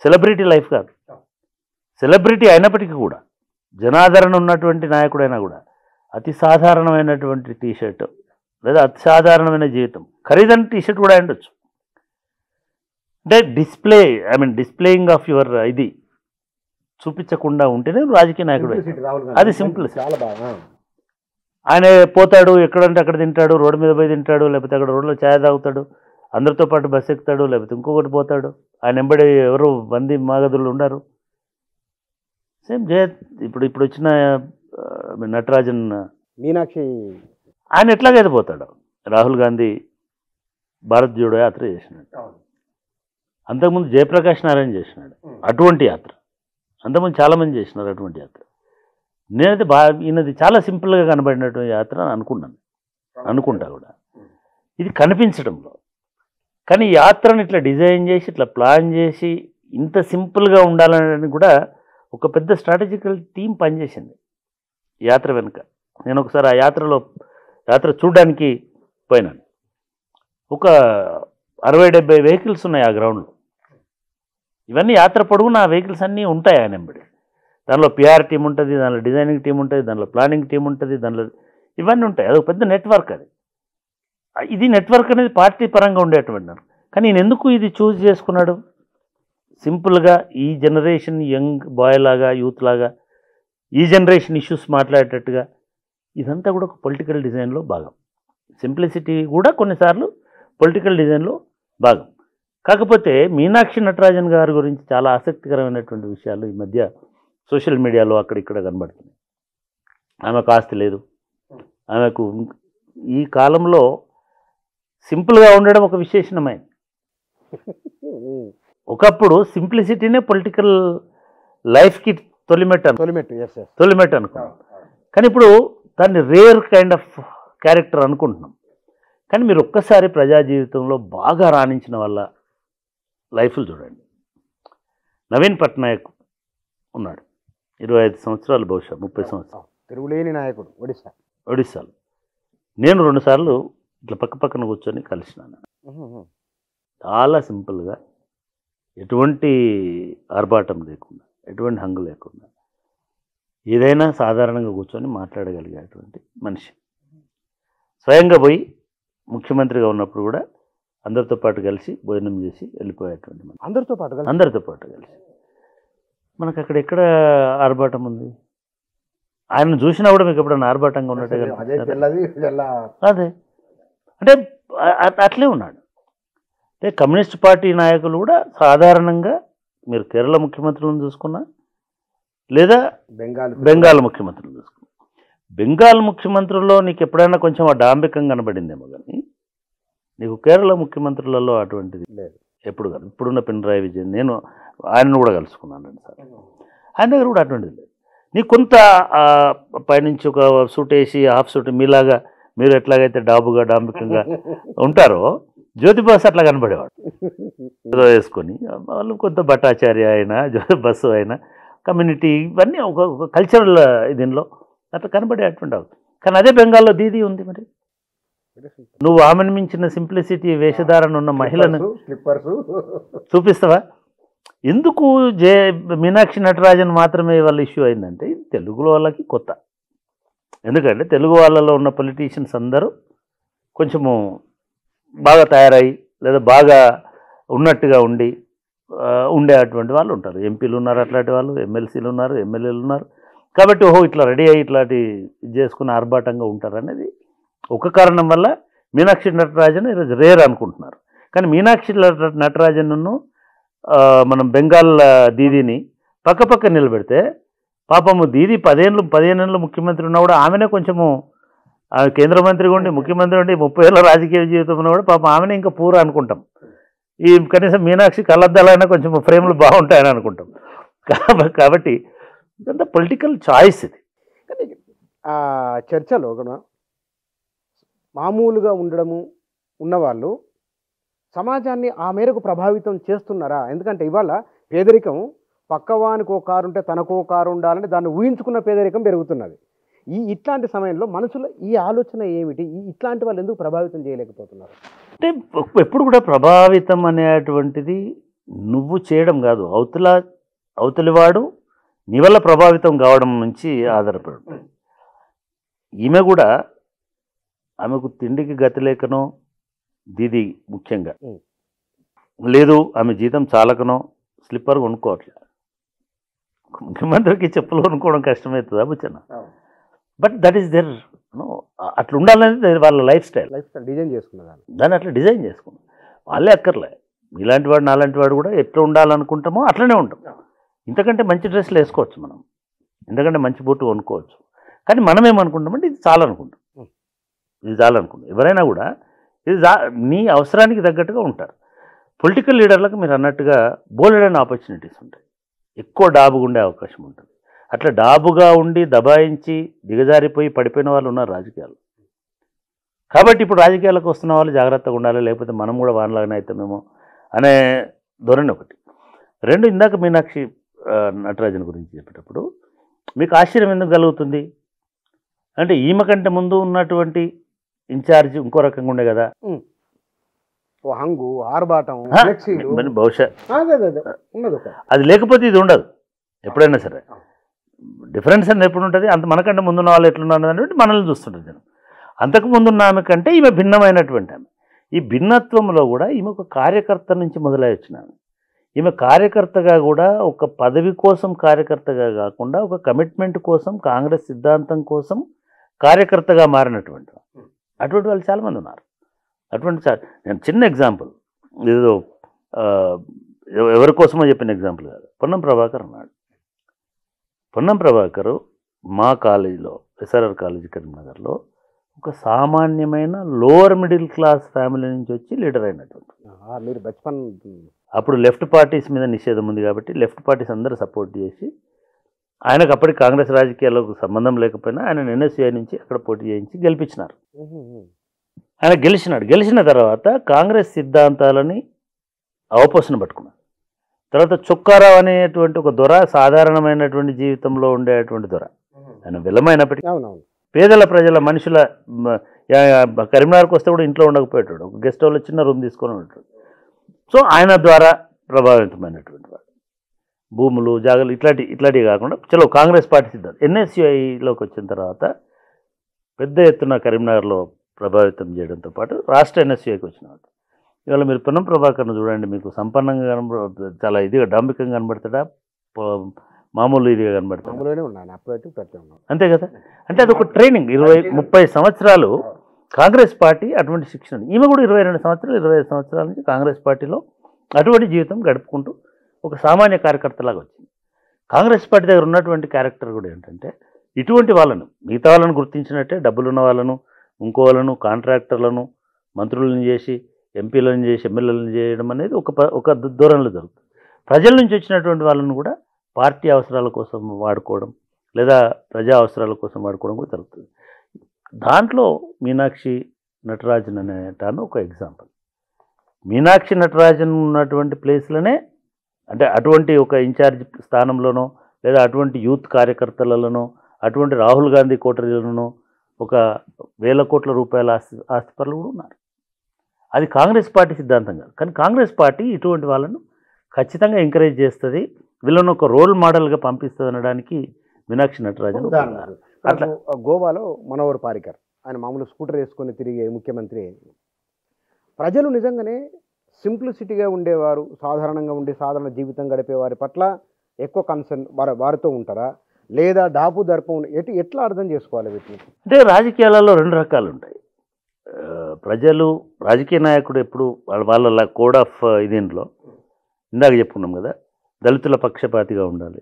సెలబ్రిటీ లైఫ్ కాదు. సెలబ్రిటీ అయినప్పటికీ కూడా, జనాదరణ ఉన్నటువంటి నాయకుడైనా కూడా అతి సాధారణమైనటువంటి టీషర్ట్ లేదా అతి సాధారణమైన జీవితం, ఖరీదైన టీషర్ట్ కూడా ఉండొచ్చు. అంటే డిస్ప్లేయింగ్ ఆఫ్ యువర్ ఇది చూపించకుండా ఉంటేనే రాజకీయ నాయకుడు. అది సింపుల్. చాలా బాగా. ఆయన పోతాడు, ఎక్కడంటే అక్కడ తింటాడు, రోడ్డు మీద పోయి తింటాడు, లేకపోతే అక్కడ రోడ్లో ఛాయ్ తాగుతాడు, అందరితో పాటు బస్సు ఎక్కుతాడు, లేకపోతే ఇంకొకటి పోతాడు. ఆయన వెంబడి ఎవరు మంది మాగదులు ఉండరు. సేమ్ ఇప్పుడు వచ్చిన నటరాజన్, మీనాక్షి, ఆయన ఎట్లాగైతే పోతాడు. రాహుల్ గాంధీ భారత్ జోడో యాత్ర చేసినాడు, అంతకుముందు జయప్రకాష్ నారాయణ చేసినాడు అటువంటి యాత్ర, అంతకుముందు చాలామంది చేసినారు అటువంటి యాత్ర. నేనైతే ఈయనది చాలా సింపుల్గా కనబడినటువంటి యాత్ర అని అనుకుంటా కూడా. ఇది కనిపించడంలో, కానీ యాత్రను ఇట్లా డిజైన్ చేసి ఇట్లా ప్లాన్ చేసి ఇంత సింపుల్గా ఉండాలని కూడా ఒక పెద్ద స్ట్రాటజికల్ టీం పనిచేసింది యాత్ర వెనుక. నేను ఒకసారి ఆ యాత్ర చూడడానికి పోయినాను. ఒక 60-70 వెహికల్స్ ఉన్నాయి ఆ గ్రౌండ్లో. ఇవన్నీ యాత్ర పొడుగున ఆ వెహికల్స్ అన్నీ ఉంటాయి ఆయన వెంబడి. దానిలో పిఆర్ టీం ఉంటుంది, దానిలో డిజైనింగ్ టీం ఉంటుంది, దానిలో ప్లానింగ్ టీం ఉంటుంది, దానిలో ఇవన్నీ ఉంటాయి. అదొక పెద్ద నెట్వర్క్. ఇది నెట్వర్క్ అనేది పార్టీ పరంగా ఉండేటువంటి. కానీ నేను ఎందుకు ఇది చూస్ చేసుకున్నాడు? సింపుల్గా ఈ జనరేషన్ యంగ్ బాయ్ లాగా, యూత్ లాగా, ఈ జనరేషన్ ఇష్యూస్ మాట్లాడేటట్టుగా, ఇదంతా కూడా ఒక పొలిటికల్ డిజైన్లో భాగం. సింప్లిసిటీ కూడా కొన్నిసార్లు పొలిటికల్ డిజైన్లో భాగం. కాకపోతే మీనాక్షి నటరాజన్ గారి గురించి చాలా ఆసక్తికరమైనటువంటి విషయాలు ఈ మధ్య సోషల్ మీడియాలో అక్కడిక్కడ కనబడుతున్నాయి. ఆమెకు ఆస్తి లేదు, ఆమెకు ఈ కాలంలో సింపుల్గా ఉండడం ఒక విశేషణమైంది. ఒకప్పుడు సింప్లిసిటీనే పొలిటికల్ లైఫ్కి తొలిమెట్టు అనుకున్నాం. కానీ ఇప్పుడు దాన్ని రేర్ కైండ్ ఆఫ్ క్యారెక్టర్ అనుకుంటున్నాం. కానీ మీరు ఒక్కసారి ప్రజా జీవితంలో బాగా రాణించిన వాళ్ళ లైఫ్లు చూడండి. నవీన్ పట్నాయక్ ఉన్నాడు, 25 సంవత్సరాలు, బహుశా 30 సంవత్సరాలు, తిరుగులేని నాయకుడు, ఒడిస్సాలో. నేను 2 సార్లు ఇట్లా పక్కన కూర్చొని కలిసినాను. చాలా సింపుల్గా, ఎటువంటి ఆర్భాటం లేకుండా, ఎటువంటి హంగు లేకుండా, ఏదైనా సాధారణంగా కూర్చొని మాట్లాడగలిగేటువంటి మనిషి. స్వయంగా పోయి ముఖ్యమంత్రిగా ఉన్నప్పుడు కూడా అందరితో పాటు కలిసి భోజనం చేసి వెళ్ళిపోయేటువంటి మనిషి. అందరితో పాటు కలిసి. మనకు అక్కడ ఎక్కడ ఆర్భాటం ఉంది? ఆయన చూసినా కూడా మీకు ఎప్పుడన్నా ఆర్భాటంగా ఉన్నట్టే అదే. అంటే అట్లే ఉన్నాడు. అంటే కమ్యూనిస్ట్ పార్టీ నాయకులు కూడా సాధారణంగా, మీరు కేరళ ముఖ్యమంత్రులను చూసుకున్నా లేదా బెంగాల్ ముఖ్యమంత్రులను చూసుకున్నా, బెంగాల్ ముఖ్యమంత్రుల్లో నీకు ఎప్పుడైనా కొంచెం ఆ డాంబికం కనబడిందేమో, కానీ నీకు కేరళ ముఖ్యమంత్రులలో అటువంటిది లేదు ఎప్పుడు కాదు. ఇప్పుడున్న పినరాయి విజయన్, నేను ఆయనను కూడా కలుసుకున్నాను 2 సార్లు, ఆయన దగ్గర కూడా అటువంటిది లేదు. నీకు కొంత పైనుంచి ఒక సూట్ వేసి హాఫ్ సూట్, మీలాగా మీరు ఎట్లాగైతే డాంబికంగా ఉంటారో, జ్యోతిబాస్ అట్లా కనబడేవాడు ఏదో వేసుకొని. వాళ్ళు కొంత భట్టాచార్య అయినా, బస్సు అయినా, కమ్యూనిటీ, ఇవన్నీ ఒక కల్చరల్ దీనిలో అట్లా కనబడేటువంటి. కానీ అదే బెంగాల్లో దీదీ ఉంది. మరి నువ్వు ఆమెను మించిన సింప్లిసిటీ వేషధారణ ఉన్న మహిళను స్లిప్పర్స్ చూపిస్తావా? ఎందుకు మీనాక్షి నటరాజన్ మాత్రమే వాళ్ళ ఇష్యూ అయిందంటే ఇది తెలుగులో వాళ్ళకి కొత్త. ఎందుకంటే తెలుగు వాళ్ళలో ఉన్న పొలిటీషియన్స్ అందరూ కొంచెము బాగా తయారయ్యి లేదా బాగా ఉన్నట్టుగా ఉండే అటువంటి వాళ్ళు ఉంటారు. ఎంపీలు ఉన్నారు, అట్లాంటి వాళ్ళు ఎమ్మెల్సీలు ఉన్నారు, ఎమ్మెల్యేలు ఉన్నారు. కాబట్టి ఓహో ఇట్లా రెడీ అయ్యి ఇట్లాంటి ఇది చేసుకుని ఆర్భాటంగా ఉంటారు అనేది ఒక కారణం వల్ల మీనాక్షి నటరాజన్ ఈరోజు రేర్ అనుకుంటున్నారు. కానీ మీనాక్షి నటరాజన్ను మనం బెంగాల్ దీదీని పక్క నిలబెడితే పాపము దీదీ 15 ఏళ్ళు ముఖ్యమంత్రి ఉన్నా కూడా ఆమెనే కొంచెము కేంద్ర మంత్రిగా ఉండి ముఖ్యమంత్రి ఉండి 30 ఏళ్ళ రాజకీయ జీవితం ఉన్నా కూడా పాపం ఆమెనే ఇంకా పూర అనుకుంటాం. ఈ కనీసం మీనాక్షి కళ్ళద్దాలైనా కొంచెం ఫ్రేమ్లు బాగుంటాయని అనుకుంటాం. కాబట్టి ఇదంతా పొలిటికల్ చాయిస్ ఇది. కానీ ఆ చర్చలో కూడా మామూలుగా ఉన్నవాళ్ళు సమాజాన్ని ఆ మేరకు ప్రభావితం చేస్తున్నారా? ఎందుకంటే ఇవాళ పేదరికం పక్కవానికి ఓ కారు ఉంటే తనకో కారు ఉండాలని దాన్ని ఊహించుకున్న పేదరికం పెరుగుతున్నది. ఇట్లాంటి సమయంలో మనుషుల ఈ ఆలోచన ఏమిటి? ఇట్లాంటి వాళ్ళు ఎందుకు ప్రభావితం చేయలేకపోతున్నారు? అంటే ఎప్పుడు కూడా ప్రభావితం అనేటువంటిది నువ్వు చేయడం కాదు, అవతలివాడు నీ వల్ల ప్రభావితం కావడం నుంచి ఆధారపడి ఉంటుంది. ఈమె కూడా ఆమెకు తిండికి గతి లేకనో దీది ముఖ్యంగా లేదు, ఆమె జీతం చాలకనో స్లిప్పర్ కొనుక్కోవట్లేదు. ముఖ్యమంత్రికి చెప్పులు కొనుక్కోవడం కష్టమవుతుందా బుచ్చన్న? బట్ దట్ ఈస్ దేర్ అట్లా ఉండాలనేది వాళ్ళ లైఫ్ స్టైల్ డిజైన్ చేసుకున్నారు. దాన్ని అట్లా డిజైన్ చేసుకున్నాం. వాళ్ళే అక్కర్లే, ఇలాంటి వాడు నాలాంటి వాడు కూడా ఎట్లా ఉండాలనుకుంటామో అట్లనే ఉంటాం. ఇంతకంటే మంచి డ్రెస్సులు వేసుకోవచ్చు మనం, ఇంతకంటే మంచి బూట్లు కొనుక్కోవచ్చు. కానీ మనం ఏమనుకుంటామంటే ఇది చాలనుకుంటాం, ఇది చాలనుకుంటాం. ఎవరైనా కూడా ఇది నీ అవసరానికి తగ్గట్టుగా ఉంటారు. పొలిటికల్ లీడర్లకు మీరు అన్నట్టుగా బోలెడైన ఆపర్చునిటీస్ ఉంటాయి, ఎక్కువ డాబుగా ఉండే అవకాశం ఉంటుంది. అట్లా డాబుగా ఉండి దబాయించి దిగజారిపోయి పడిపోయిన వాళ్ళు ఉన్నారు రాజకీయాలు. కాబట్టి ఇప్పుడు రాజకీయాలకు వస్తున్న వాళ్ళు జాగ్రత్తగా ఉండాలి, లేకపోతే మనం కూడా వానలాగానే అవుతామేమో అనే ధోరణి ఒకటి. రెండు, ఇందాక మీనాక్షి నటరాజన్ గురించి చెప్పేటప్పుడు మీకు ఆశ్చర్యం ఎందుకు కలుగుతుంది అంటే ఈమె కంటే ముందు ఉన్నటువంటి ఇన్ఛార్జ్ ఇంకో రకంగా ఉండే కదా, హంగు ఆర్భాటం బహుశా ఉన్నది. అది లేకపోతే ఇది ఉండదు ఎప్పుడైనా సరే. డిఫరెన్స్ అనేది ఎప్పుడు ఉంటుంది, అంత మనకంటే ముందున్న వాళ్ళు ఎట్లున్నారు అనేది మనల్ని చూస్తుంటుంది జనం. అంతకు ముందున్న ఆమె కంటే ఈమె భిన్నమైనటువంటి ఆమె. ఈ భిన్నత్వంలో కూడా ఈమె ఒక కార్యకర్త నుంచి మొదలై వచ్చిన ఆమె. ఈమె కార్యకర్తగా కూడా ఒక పదవి కోసం కార్యకర్తగా కాకుండా ఒక కమిట్మెంట్ కోసం, కాంగ్రెస్ సిద్ధాంతం కోసం కార్యకర్తగా మారినటువంటి అటువంటి వాళ్ళు చాలామంది ఉన్నారు. నేను చిన్న ఎగ్జాంపుల్, ఏదో ఎవరి కోసమో చెప్పిన ఎగ్జాంపుల్ కాదు. పొన్నం ప్రభాకర్ అన్నాడు. పొన్నం ప్రభాకర్ మా కాలేజీలో, ఎస్ఆర్ఆర్ కాలేజీ కరీంనగర్లో ఒక సామాన్యమైన లోవర్ మిడిల్ క్లాస్ ఫ్యామిలీ నుంచి వచ్చి లీడర్ అయినటువంటి. మీరు బచ్పన్ అప్పుడు లెఫ్ట్ పార్టీస్ మీద నిషేధం ఉంది కాబట్టి లెఫ్ట్ పార్టీస్ అందరూ సపోర్ట్ చేసి ఆయనకు అప్పటికి కాంగ్రెస్ రాజకీయాలకు సంబంధం లేకపోయినా ఆయన ఎన్ఎస్యూఐ నుంచి అక్కడ పోటీ చేయించి గెలిపించినారు. ఆయన గెలిచిన తర్వాత కాంగ్రెస్ సిద్ధాంతాలని అవపోసన పట్టుకున్నాడు. తర్వాత చుక్కారావు అనేటువంటి ఒక దొర, సాధారణమైనటువంటి జీవితంలో ఉండేటువంటి దొర, ఆయన విలమైనప్పటికీ పేదల ప్రజల మనుషుల కరీంనగర్కి వస్తే కూడా ఇంట్లో ఉండకపోయేటాడు, ఒక గెస్ట్ హౌస్లో చిన్న రూమ్ తీసుకొని ఉంటాడు. సో ఆయన ద్వారా ప్రభావితమైనటువంటి వాడు. భూములు, జాగాలు ఇట్లాంటివి కాకుండా చలో కాంగ్రెస్ పార్టీ సిద్ధాంతం ఎన్ఎస్యూఐలోకి వచ్చిన తర్వాత పెద్ద ఎత్తున కరీంనగర్లో ప్రభావితం చేయడంతో పాటు రాష్ట్ర ఎన్ఎస్యూఐకి వచ్చినవాడు. ఇవాళ మీరు పొన్నం ప్రభాకర్ను చూడండి, మీకు సంపన్నంగా చాలా ఇదిగా డాంబికంగా కనబడతాడా, మామూలు ఇదిగా కనబడతాడు, అంతే కదా. అంటే అదొక ట్రైనింగ్. 20-30 సంవత్సరాలు కాంగ్రెస్ పార్టీ అటువంటి శిక్షణ. ఈమె కూడా 22 సంవత్సరాలు 25 సంవత్సరాల నుంచి కాంగ్రెస్ పార్టీలో అటువంటి జీవితం గడుపుకుంటూ ఒక సామాన్య కార్యకర్తలాగా వచ్చింది. కాంగ్రెస్ పార్టీ దగ్గర ఉన్నటువంటి క్యారెక్టర్ కూడా ఏంటంటే ఇటువంటి వాళ్ళను, మిగతా వాళ్ళను గుర్తించినట్టే డబ్బులున్న వాళ్ళను, ఇంకో వాళ్ళను, కాంట్రాక్టర్లను, మంత్రులను చేసి, ఎంపీలను చేసి, ఎమ్మెల్యేలను చేయడం అనేది ఒక దూరంలో జరుగుతుంది. ప్రజల నుంచి వచ్చినటువంటి వాళ్ళను కూడా పార్టీ అవసరాల కోసం వాడుకోవడం లేదా ప్రజా అవసరాల కోసం వాడుకోవడం కూడా జరుగుతుంది. దాంట్లో మీనాక్షి నటరాజన్ అనేటాను ఒక ఎగ్జాంపుల్. మీనాక్షి నటరాజన్ ఉన్నటువంటి ప్లేస్లోనే, అంటే అటువంటి ఒక ఇన్ఛార్జ్ స్థానంలోనో లేదా అటువంటి యూత్ కార్యకర్తలలోనో, అటువంటి రాహుల్ గాంధీ కోటరీలలోనో ఒక వేల కోట్ల రూపాయల ఆస్తిపరులు కూడా ఉన్నారు. అది కాంగ్రెస్ పార్టీ సిద్ధాంతం కాదు. కానీ కాంగ్రెస్ పార్టీ ఇటువంటి వాళ్ళను ఖచ్చితంగా ఎంకరేజ్ చేస్తుంది, వీళ్ళను ఒక రోల్ మోడల్గా పంపిస్తుంది అనడానికి మీనాక్షి నటరాజన్ ఉదాహరణ అట్లా గోవాలో మనోహర్ పారికర్ ఆయన మామూలు స్కూటర్ వేసుకొని తిరిగే ముఖ్యమంత్రి. ప్రజలు నిజంగానే సింప్లిసిటీగా ఉండేవారు, సాధారణంగా ఉండి సాధారణ జీవితం గడిపే వారి పట్ల ఎక్కువ కన్సర్న్ వారితో ఉంటారా, లేదా డాపు దర్పం ఎట్లా అర్థం చేసుకోవాలి వీటిని? అంటే రాజకీయాలలో రెండు రకాలు ఉంటాయి. ప్రజలు రాజకీయ నాయకుడు ఎప్పుడు వాళ్ళ కోడ్ ఆఫ్ దీంట్లో ఇందాక చెప్పుకున్నాం కదా, దళితుల పక్షపాతిగా ఉండాలి,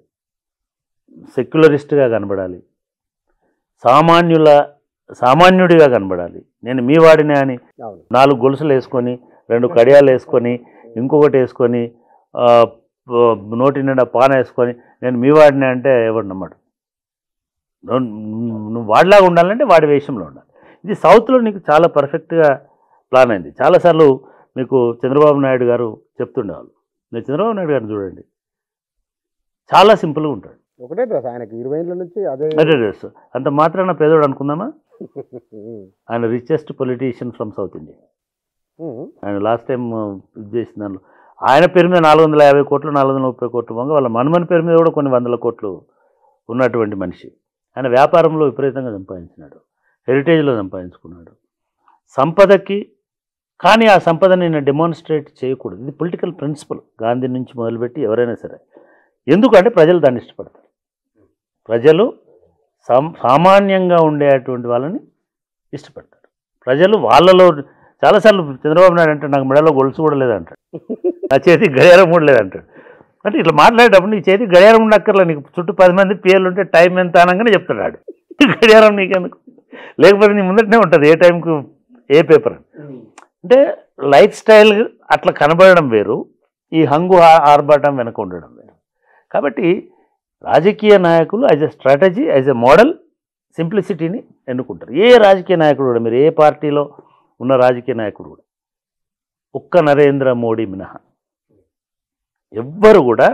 సెక్యులరిస్ట్గా కనబడాలి, సామాన్యుడిగా కనబడాలి. నేను మీ వాడినే అని 4 గొలుసులు వేసుకొని 2 కడియాలు వేసుకొని ఇంకొకటి వేసుకొని నోటి నిండా పాన వేసుకొని నేను మీ వాడినే అంటే ఎవడు నమ్మడు. నువ్వు వాడిలాగా ఉండాలంటే వాడి వేషంలో ఉండాలి. ఇది సౌత్లో నీకు చాలా పర్ఫెక్ట్గా ప్లాన్ అయింది. చాలాసార్లు మీకు చంద్రబాబు నాయుడు గారు చెప్తుండేవాళ్ళు. మీరు చంద్రబాబు నాయుడు గారిని చూడండి, చాలా సింపుల్గా ఉంటాడు. ఒకటే డ్రెస్ ఆయనకి 20 ఏళ్ళ నుంచి అదే డ్రెస్. అంత మాత్రాన పేదోడు అనుకుందామా? ఆయన richest politician from south India. ఆయన లాస్ట్ టైం ఇది చేసిన దానిలో ఆయన పేరు మీద 450 కోట్లు 430 కోట్లు పొంగ, వాళ్ళ మనుమని పేరు మీద కూడా కొన్ని 100 కోట్లు ఉన్నటువంటి మనిషి. ఆయన వ్యాపారంలో విపరీతంగా సంపాదించినాడు, హెరిటేజ్లో సంపాదించుకున్నాడు సంపదకి. కానీ ఆ సంపదని నేను డెమాన్స్ట్రేట్ చేయకూడదు. ఇది పొలిటికల్ ప్రిన్సిపల్, గాంధీ నుంచి మొదలుపెట్టి ఎవరైనా సరే. ఎందుకంటే ప్రజలు దాన్ని ఇష్టపడతారు. ప్రజలు సామాన్యంగా ఉండేటువంటి వాళ్ళని ఇష్టపడతారు. ప్రజలు వాళ్ళలో చాలాసార్లు చంద్రబాబు నాయుడు అంటే నాకు మెడలో గొలుసు కూడా లేదంటాడు, నా చేతికి గడియారం కూడా లేదంటాడు. అంటే ఇట్లా మాట్లాడేటప్పుడు నీ చేతికి గడియారం ఉండక్కర్లే, నీకు చుట్టూ 10 మంది పేర్లు ఉంటే టైం ఎంత అనగానే చెప్తాడు. గడియారం నీకెందుకు, లేకపోతే నీ ముందటనే ఉంటుంది ఏ టైంకు ఏ పేపర్. అంటే లైఫ్ స్టైల్ అట్లా కనబడడం వేరు, ఈ హంగు ఆర్భాటం వెనక ఉండడం వేరు. కాబట్టి రాజకీయ నాయకులు as a strategy, as a model సింప్లిసిటీని ఎన్నుకుంటారు. ఏ రాజకీయ నాయకుడు కూడా, మీరు ఏ పార్టీలో ఉన్న రాజకీయ నాయకుడు కూడా, ఒక్క నరేంద్ర మోడీ మినహా ఎవ్వరు కూడా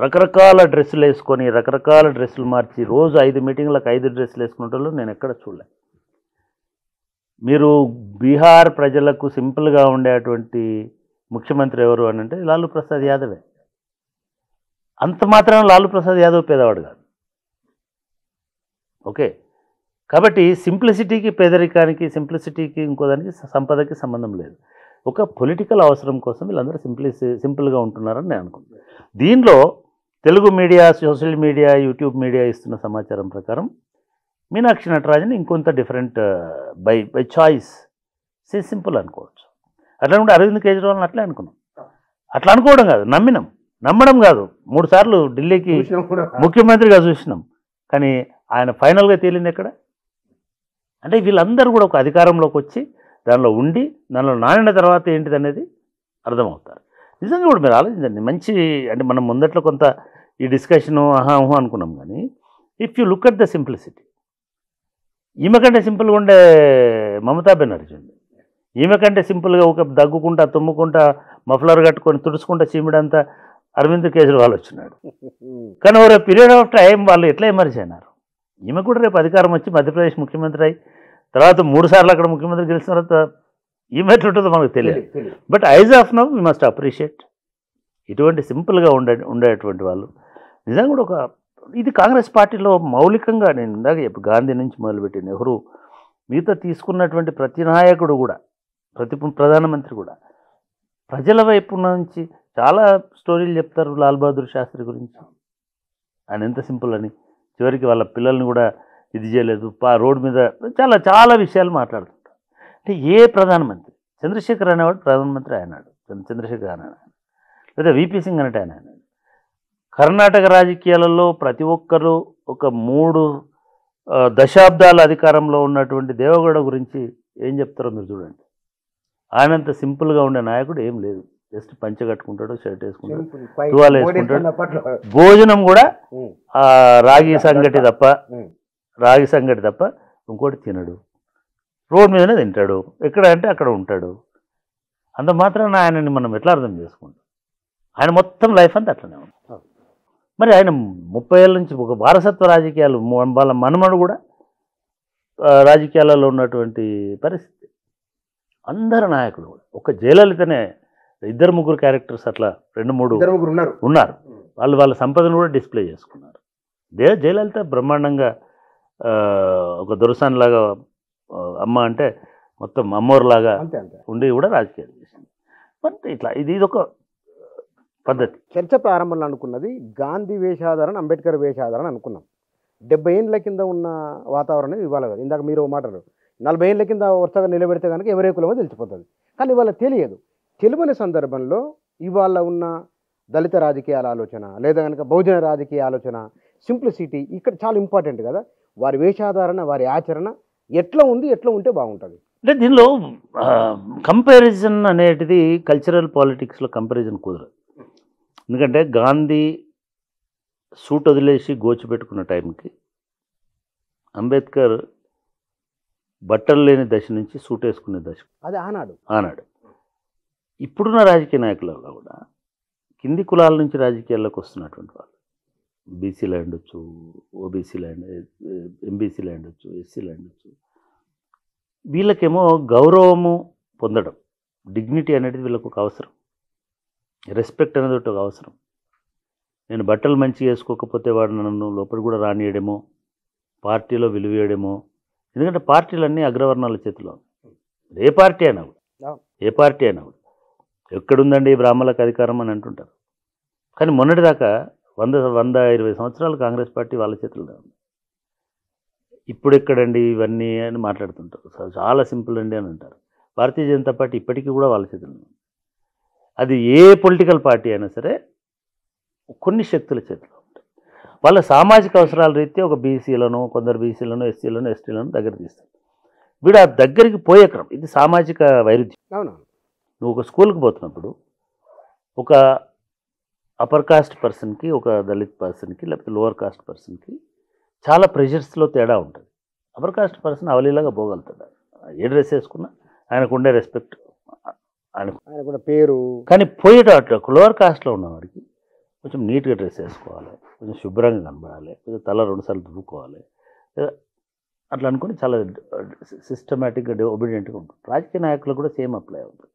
రకరకాల డ్రెస్సులు వేసుకొని రకరకాల డ్రెస్సులు మార్చి రోజు 5 మీటింగ్లకు 5 డ్రెస్సులు వేసుకునేటోళ్ళు నేను ఎక్కడ చూడలే. మీరు బీహార్ ప్రజలకు సింపుల్గా ఉండేటువంటి ముఖ్యమంత్రి ఎవరు అని అంటే లాలూ ప్రసాద్ యాదవే. అంత మాత్రం లాలూ ప్రసాద్ యాదవ్ పేదవాడు కాదు. ఓకే, కాబట్టి సింప్లిసిటీకి పేదరికానికి, సింప్లిసిటీకి ఇంకోదానికి సంపదకి సంబంధం లేదు. ఒక పొలిటికల్ అవసరం కోసం వీళ్ళందరూ సింపుల్గా ఉంటున్నారని నేను అనుకుంటున్నాను. దీనిలో Telugu media, social media, YouTube media ఇస్తున్న సమాచారం ప్రకారం మీనాక్షి నటరాజన్ ఇంకొంత డిఫరెంట్ బై చాయిస్ సింపుల్ అనుకోవచ్చు. అట్లా ఉంటే అరవింద్ కేజ్రీవాల్ని అట్లే అనుకున్నాం. అట్లా అనుకోవడం కాదు, నమ్మడం కాదు. 3 సార్లు ఢిల్లీకి ముఖ్యమంత్రిగా చూసినాం, కానీ ఆయన ఫైనల్గా తేలింది ఎక్కడ అంటే వీళ్ళందరూ కూడా ఒక అధికారంలోకి వచ్చి దానిలో ఉండి దానిలో నానిన తర్వాత ఏంటిది అనేది అర్థమవుతారు. నిజంగా కూడా మీరు ఆలోచించండి. మంచి అంటే మనం ముందట్లో కొంత ఈ డిస్కషను ఊహ అనుకున్నాం, కానీ if you look at the simplicity, ఈమె కంటే సింపుల్గా ఉండే మమతా బెనర్జీ ఉంది. ఈమె కంటే సింపుల్గా ఒక దగ్గుకుంటా తుమ్ముకుంటా మఫ్లర్ కట్టుకొని తుడుచుకుంటా చీమిడంతా అరవింద్ కేజ్రీవాల్ వచ్చినాడు. కానీ ఓవర్ పీరియడ్ ఆఫ్ టైం వాళ్ళు ఎట్లా ఎమర్జ్ అయినారు. ఈమె కూడా రేపు అధికారం వచ్చి మధ్యప్రదేశ్ ముఖ్యమంత్రి అయి తర్వాత 3 సార్లు అక్కడ ముఖ్యమంత్రి గెలిచిన తర్వాత ఈమె ఎట్లుంటుందో మనకు తెలియదు. But as of now we must appreciate ఇటువంటి సింపుల్గా ఉండేటువంటి వాళ్ళు. నిజంగా కూడా ఒక ఇది కాంగ్రెస్ పార్టీలో మౌలికంగా నేను ఇందాక గాంధీ నుంచి మొదలుపెట్టి నెహ్రూ మిగతా తీసుకున్నటువంటి ప్రతి నాయకుడు కూడా, ప్రతి ప్రధానమంత్రి కూడా ప్రజల వైపు నుంచి చాలా స్టోరీలు చెప్తారు. లాల్ బహదూర్ శాస్త్రి గురించి ఆయన ఎంత సింపుల్ అని, చివరికి వాళ్ళ పిల్లల్ని కూడా ఇది చేయలేదు, రోడ్డు మీద చాలా చాలా విషయాలు మాట్లాడుతుంటారు. అంటే ఏ ప్రధానమంత్రి, చంద్రశేఖర్ అనేవాడు ప్రధానమంత్రి అయినాడు, చంద్రశేఖర్ అన్నాడు, లేదా విపి సింగ్ అనేటి ఆయన అన్నాడు. కర్ణాటక రాజకీయాలలో ప్రతి ఒక్కరూ ఒక 3 దశాబ్దాల అధికారంలో ఉన్నటువంటి దేవగౌడ గురించి ఏం చెప్తారో మీరు చూడండి. ఆయనంత సింపుల్గా ఉండే నాయకుడు ఏం లేదు. జస్ట్ పంచ కట్టుకుంటాడు, షర్ట్ వేసుకుంటాడు, టువాల్ వేసుకుంటాడు. భోజనం కూడా రాగి సంగటి తప్ప ఇంకోటి తినడు. రోడ్ మీదనే తింటాడు, ఎక్కడ అంటే అక్కడ ఉంటాడు. అంత మాత్రాన ఆయనని మనం ఎట్లా అర్థం చేసుకుంటాం? ఆయన మొత్తం లైఫ్ అంతా అట్లనే ఉంది. మరి ఆయన 30 ఏళ్ళ నుంచి ఒక వారసత్వ రాజకీయాలు, వాళ్ళ మనమడు కూడా రాజకీయాలలో ఉన్నటువంటి పరిస్థితి. అందరు నాయకులు కూడా, ఒక జయలలితనే 2-3 క్యారెక్టర్స్ అట్లా 2-3 ఇద్దరు ముగ్గురు ఉన్నారు. ఉన్నారు. వాళ్ళు వాళ్ళ సంపదను కూడా డిస్ప్లే చేసుకున్నారు. జయలలిత బ్రహ్మాండంగా ఒక దొరసానిలాగా అమ్మ అంటే మొత్తం అమ్మోరులాగా అంతే అంతే. ఉండి కూడా రాజకీయాలు చేసింది. బట్ ఇట్లా ఇది ఒక పద్ధతి. చర్చ ప్రారంభంలో అనుకున్నది గాంధీ వేషాధారణ, అంబేద్కర్ వేషాధారణ అనుకున్నాం. 70 ఏళ్ళ కింద ఉన్న వాతావరణం ఇవాళ కాదు. ఇందాక మీరు మాట్లాడారు 40 ఏళ్ళ కింద వరుసగా నిలబెడితే కనుక ఎవరే కులమో తెలిసిపోతుంది. కానీ ఇవాళ తెలియదు. తెలియని సందర్భంలో ఇవాళ ఉన్న దళిత రాజకీయాల ఆలోచన లేదా కనుక బహుజన రాజకీయ ఆలోచన, సింప్లిసిటీ ఇక్కడ చాలా ఇంపార్టెంట్ కదా. వారి వేషాధారణ, వారి ఆచరణ ఎట్లా ఉంది, ఎట్లా ఉంటే బాగుంటుంది. అంటే దీనిలో కంపారిజన్ అనేటిది కల్చరల్ పాలిటిక్స్లో కంపారిజన్ కుదరదు. ఎందుకంటే గాంధీ సూట్ వదిలేసి గోచి పెట్టుకున్న టైంకి అంబేద్కర్ బట్టలు లేని దశ నుంచి సూట్ వేసుకునే దశ అది ఆనాడు. ఇప్పుడున్న రాజకీయ నాయకులలో కూడా కింది కులాల నుంచి రాజకీయాల్లోకి వస్తున్నటువంటి వాళ్ళు, బీసీలు ఉండొచ్చు, ఓబీసీలు ఎంబీసీలు ఉండొచ్చు, ఎస్సీలు ఉండొచ్చు, వీళ్ళకేమో గౌరవము పొందడం, డిగ్నిటీ అనేది వీళ్ళకు ఒక అవసరం, రెస్పెక్ట్ అనేది ఒక అవసరం. నేను బట్టలు మంచిగా వేసుకోకపోతే వాడు నన్ను లోపల కూడా రానియడమో, పార్టీలో విలువేయడమో. ఎందుకంటే పార్టీలన్నీ అగ్రవర్ణాల చేతిలో ఉన్నాయి. ఏ పార్టీ అయినా కూడా ఎక్కడుందండి బ్రాహ్మణులకు అధికారం అని అంటుంటారు. కానీ మొన్నటిదాకా 120 సంవత్సరాలు కాంగ్రెస్ పార్టీ వాళ్ళ చేతుల్లో ఉంది. ఇప్పుడు ఎక్కడండి ఇవన్నీ అని మాట్లాడుతుంటారు. చాలా సింపుల్ అండి అని అంటారు. భారతీయ జనతా పార్టీ ఇప్పటికీ కూడా వాళ్ళ చేతుల్లో ఉంది. అది ఏ పొలిటికల్ పార్టీ అయినా సరే కొన్ని శక్తుల చేతిలో ఉంటాయి. వాళ్ళ సామాజిక అవసరాల రీత్యా ఒక బీసీలను, కొందరు బీసీలను, ఎస్సీలను, ఎస్టీలను దగ్గర తీస్తారు. వీడు ఆ దగ్గరికి పోయే క్రమం, ఇది సామాజిక వైరుధ్యం. అవును. నువ్వు ఒక స్కూల్కి పోతున్నప్పుడు ఒక అప్పర్ కాస్ట్ పర్సన్కి, ఒక దళిత్ పర్సన్కి, లేకపోతే లోవర్ కాస్ట్ పర్సన్కి చాలా ప్రెషర్స్లో తేడా ఉంటుంది. అప్పర్ కాస్ట్ పర్సన్ అవలీలాగా పోగలుగుతాడు. ఏ డ్రెస్ వేసుకున్నా ఆయనకు ఉండే రెస్పెక్ట్, ఆయన కూడా పేరు. కానీ పోయేటట్లు లోవర్ కాస్ట్లో ఉన్నవాడికి కొంచెం నీట్గా డ్రెస్ వేసుకోవాలి, కొంచెం శుభ్రంగా కనబడాలి, కొంచెం తల 2 సార్లు దువ్వుకోవాలి, అట్లా అనుకుని చాలా సిస్టమేటిక్గా ఒబీడియంట్గా ఉంటుంది. రాజకీయ నాయకులకు కూడా సేమ్ అప్లై అవుతుంది.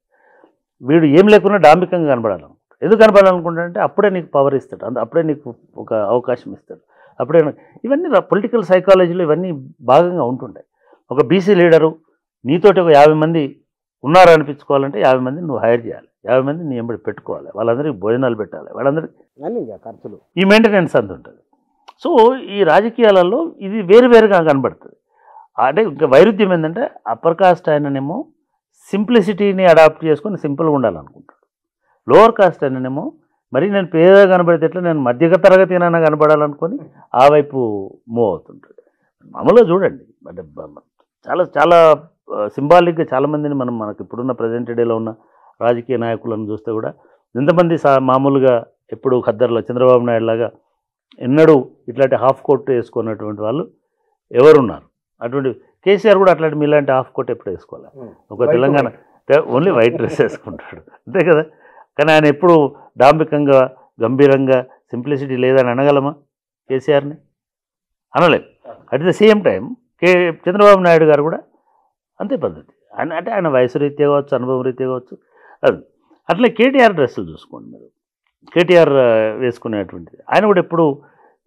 వీడు ఏం లేకున్నా డాంబికంగా కనబడాలనుకుంటాడు. ఎందుకు కనబడాలనుకుంటాడంటే అప్పుడే నీకు పవర్ ఇస్తాడు, అప్పుడే నీకు ఒక అవకాశం ఇస్తాడు. అప్పుడే ఇవన్నీ పొలిటికల్ సైకాలజీలో ఇవన్నీ భాగంగా ఉంటుంటాయి. ఒక బీసీ లీడరు నీతోటి ఒక 50 మంది ఉన్నారు అనిపించుకోవాలంటే 50 మందిని నువ్వు హైర్ చేయాలి, 50 మందిని నీ ఎంబడి పెట్టుకోవాలి, వాళ్ళందరికీ భోజనాలు పెట్టాలి, వాళ్ళందరికీ ఖర్చులు, ఈ మెయింటెనెన్స్ అంత ఉంటుంది. సో ఈ రాజకీయాలలో ఇది వేరువేరుగా కనబడుతుంది. అంటే ఇంకా వైరుధ్యం ఏంటంటే అప్పర్ కాస్ట్ ఆయననేమో సింప్లిసిటీని అడాప్ట్ చేసుకొని సింపుల్గా ఉండాలనుకుంటాడు. లోవర్ కాస్ట్ అయిననేమో మరి నేను పేదగా కనబడితే ఎట్లా, నేను మధ్య తరగతి అయినా కనబడాలనుకొని ఆ వైపు మూవ్ అవుతుంటాడు. మామూలుగా చూడండి, అంటే చాలా చాలా సింబాలిక్గా చాలామందిని మనకు ఇప్పుడున్న ప్రజెంట్ డేలో ఉన్న రాజకీయ నాయకులను చూస్తే కూడా ఎంతమంది మామూలుగా ఎప్పుడు ఖద్దర్లో చంద్రబాబు నాయుడు లాగా ఎన్నడూ ఇట్లాంటి హాఫ్ కోట్ వేసుకున్నటువంటి వాళ్ళు ఎవరున్నారు? అటువంటి కేసీఆర్ కూడా అట్లాంటి మీలాంటి హాఫ్ కోట్ ఎప్పుడు వేసుకోవాలి. ఒక తెలంగాణ ఓన్లీ వైట్ డ్రెస్ వేసుకుంటాడు అంతే కదా. కానీ ఆయన ఎప్పుడు డాంబికంగా, గంభీరంగా, సింప్లిసిటీ లేదని అనగలమా కేసీఆర్ని? అనలేదు. At the same time Chandrababu Naidu గారు కూడా అంతే పద్ధతి. అంటే ఆయన వయసు రీత్యా కావచ్చు, అనుభవం రీత్యా కావచ్చు. అది అట్లే కేటీఆర్ డ్రెస్సులు చూసుకోండి మీరు. కేటీఆర్ వేసుకునేటువంటిది ఆయన కూడా ఎప్పుడు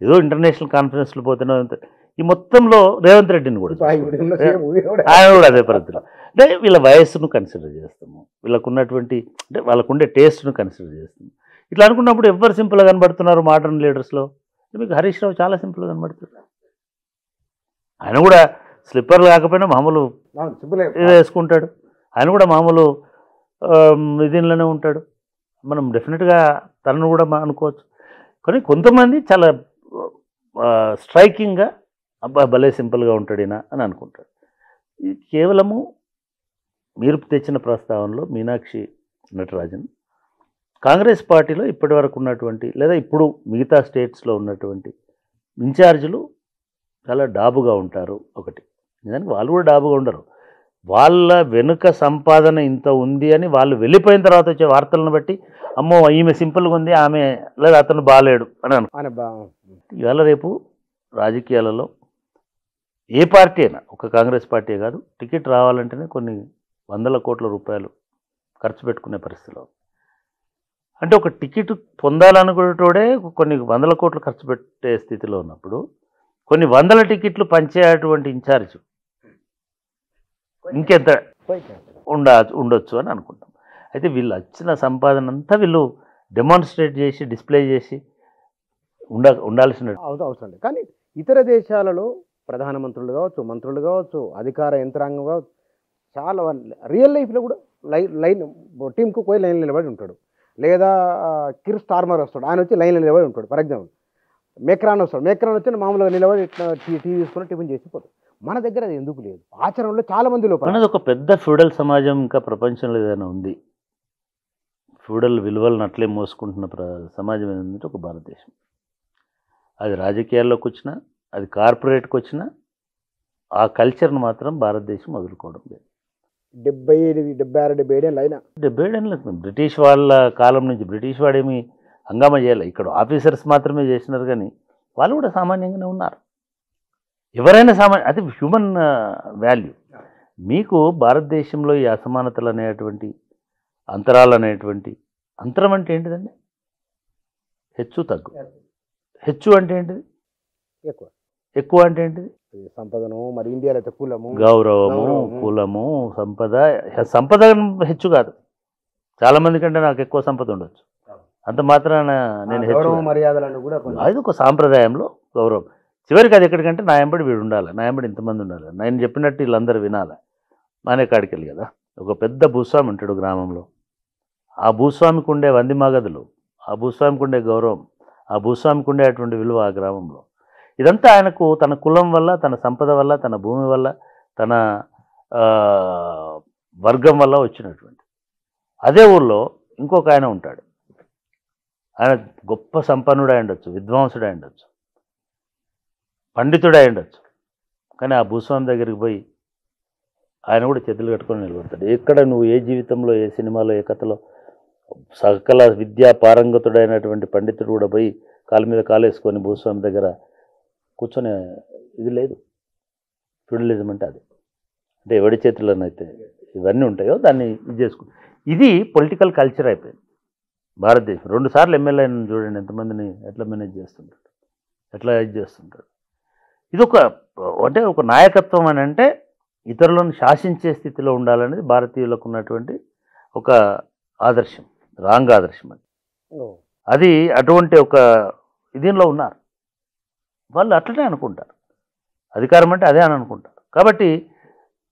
ఏదో ఇంటర్నేషనల్ కాన్ఫరెన్స్లు పోతేనే ఈ మొత్తంలో రేవంత్ రెడ్డిని కూడా ఆయన కూడా అదే పద్ధతిలో. అంటే వీళ్ళ వయస్సును కన్సిడర్ చేస్తాము, వీళ్ళకు ఉన్నటువంటి అంటే వాళ్ళకుండే టేస్ట్ను కన్సిడర్ చేస్తాము. ఇట్లా అనుకున్నప్పుడు ఎవరు సింపుల్గా కనబడుతున్నారు మోడర్న్ లీడర్స్లో? మీకు హరీష్ రావు చాలా సింపుల్గా కనబడుతున్నారు. ఆయన కూడా స్లిప్పర్లు కాకపోయినా మామూలు వేసుకుంటాడు. ఆయన కూడా మామూలు దీనిలోనే ఉంటాడు. మనం డెఫినెట్గా తనను కూడా అనుకోవచ్చు. కానీ కొంతమంది చాలా స్ట్రైకింగ్గా అబ్బా భలే సింపుల్గా ఉంటాడు ఈయన అని అనుకుంటాడు. ఇది కేవలము మీరు తెచ్చిన ప్రస్తావనలో మీనాక్షి నటరాజన్ కాంగ్రెస్ పార్టీలో ఇప్పటి వరకు ఉన్నటువంటి లేదా ఇప్పుడు మిగతా స్టేట్స్లో ఉన్నటువంటి ఇన్ఛార్జీలు చాలా డాబుగా ఉంటారు. ఒకటి నిజానికి వాళ్ళు కూడా డాబుగా ఉండరు. వాళ్ళ వెనుక సంపాదన ఇంత ఉంది అని వాళ్ళు వెళ్ళిపోయిన తర్వాత వచ్చే వార్తలను బట్టి అమ్మో ఈమె సింపుల్గా ఉంది, ఆమె లేదా అతను బాలేడు అని అనుకో. ఇవాళ రేపు రాజకీయాలలో ఏ పార్టీ అయినా, ఒక కాంగ్రెస్ పార్టీ కాదు, టికెట్ రావాలంటేనే కొన్ని వందల కోట్ల రూపాయలు ఖర్చు పెట్టుకునే పరిస్థితిలో ఉంది. అంటే ఒక టికెట్ పొందాలనుకునేటోడే కొన్ని వందల కోట్లు ఖర్చు పెట్టే స్థితిలో ఉన్నప్పుడు కొన్ని వందల టికెట్లు పంచేటువంటి ఇన్ఛార్జ్ ఇంకెంత ఉండొచ్చు అని అనుకుంటాం. అయితే వీళ్ళు వచ్చిన సంపాదన అంతా వీళ్ళు డెమాన్స్ట్రేట్ చేసి డిస్ప్లే చేసి ఉండాల్సిన అవసరం. కానీ ఇతర దేశాలలో ప్రధానమంత్రులు కావచ్చు, మంత్రులు కావచ్చు, అధికార యంత్రాంగం కావచ్చు, చాలా రియల్ లైఫ్లో కూడా లైన్ టీంకు పోయి లైన్ నిలబడి ఉంటాడు. లేదా కిర్ స్టార్మర్ వస్తాడు, ఆయన వచ్చి లైన్లో నిలబడి ఉంటాడు. ఫర్ ఎగ్జాంపుల్ మెక్రాన్ వస్తాడు, మెక్రాన్ వచ్చి మామూలుగా నిలబడి టీ తీసుకుని టిఫిన్ చేసిపోతాడు. మన దగ్గర అది ఎందుకు లేదు? ఆచరణలో చాలా మంది లోపల మనది ఒక పెద్ద ఫ్యూడల్ సమాజం ఇంకా ప్రపంచంలో ఏదైనా ఉంది, ఫ్యూడల్ విలువలను అట్లే మోసుకుంటున్న సమాజం ఏంటంటే ఒక భారతదేశం. అది రాజకీయాల్లోకి వచ్చినా, అది కార్పొరేట్కి వచ్చినా ఆ కల్చర్ను మాత్రం భారతదేశం వదులుకోవడం లేదు. 76-77 అయినా 77 బ్రిటిష్ వాళ్ళ కాలం నుంచి బ్రిటిష్ వాడేమి హంగామా చేయాలి, ఇక్కడ ఆఫీసర్స్ మాత్రమే చేసినారు, కానీ వాళ్ళు కూడా సామాన్యంగానే ఉన్నారు. ఎవరైనా అది హ్యూమన్ వాల్యూ. మీకు భారతదేశంలో ఈ అసమానతలు అనేటువంటి అంతరాలు అనేటువంటి అంతరం అంటే ఏంటిదండి? హెచ్చు తగ్గు. హెచ్చు అంటే ఏంటిది? ఎక్కువ. ఎక్కువ అంటే ఏంటిది? సంపదను, మరి ఇండియాలో అయితే కులము, గౌరవము, కులము, సంపద హెచ్చు కాదు. చాలా మంది కంటే నాకు ఎక్కువ సంపద ఉండొచ్చు, అంత మాత్రాన నేను హెచ్చు. మర్యాదలను కూడా అది ఒక సాంప్రదాయంలో గౌరవం. చివరికి అది ఎక్కడికంటే నా ఎంబడి వీడు ఉండాలి, నా ఎంబడి ఇంతమంది ఉండాలి, నేను చెప్పినట్టు వీళ్ళందరూ వినాలి అనే కాడికి వెళ్ళి కదా. ఒక పెద్ద భూస్వామి ఉంటాడు గ్రామంలో, ఆ భూస్వామికి ఉండే వంది మగదులు, ఆ భూస్వామికి ఉండే గౌరవం, ఆ భూస్వామికి ఉండేటువంటి విలువ ఆ గ్రామంలో, ఇదంతా ఆయనకు తన కులం వల్ల, తన సంపద వల్ల, తన భూమి వల్ల, తన వర్గం వల్ల వచ్చినటువంటి. అదే ఊళ్ళో ఇంకొక ఆయన ఉంటాడు, ఆయన గొప్ప సంపన్నుడు అయి ఉండొచ్చు, విద్వాంసుడు అయి ఉండొచ్చు, పండితుడు అయి ఉండొచ్చు, కానీ ఆ భూస్వామి దగ్గరికి పోయి ఆయన కూడా చేతులు కట్టుకొని నిలబడతాడు. ఎక్కడ నువ్వు ఏ జీవితంలో, ఏ సినిమాలో, ఏ కథలో సకల విద్యా పారంగతుడైనటువంటి పండితుడు కూడా పోయి కాలు మీద కాలేసుకొని భూస్వామి దగ్గర కూర్చొని ఇది లేదు. ఫ్యూడలిజం అంటే అది. అంటే ఎవడి చేతుల్లోనైతే ఇవన్నీ ఉంటాయో దాన్ని ఇది చేసుకు. ఇది పొలిటికల్ కల్చర్ అయిపోయింది భారతదేశం. 2 సార్లు ఎమ్మెల్యే చూడండి, ఎంతమందిని ఎట్లా మేనేజ్ చేస్తుంటాడు, ఎట్లా ఇది చేస్తుంటాడు. ఇది ఒక నాయకత్వం అని అంటే ఇతరులను శాసించే స్థితిలో ఉండాలనేది భారతీయులకు ఉన్నటువంటి ఒక ఆదర్శం, రాంగ్ ఆదర్శం. అది అటువంటి ఒక దీనిలో ఉన్నారు వాళ్ళు, అట్లనే అనుకుంటారు. అధికారం అంటే అదే అని అనుకుంటారు. కాబట్టి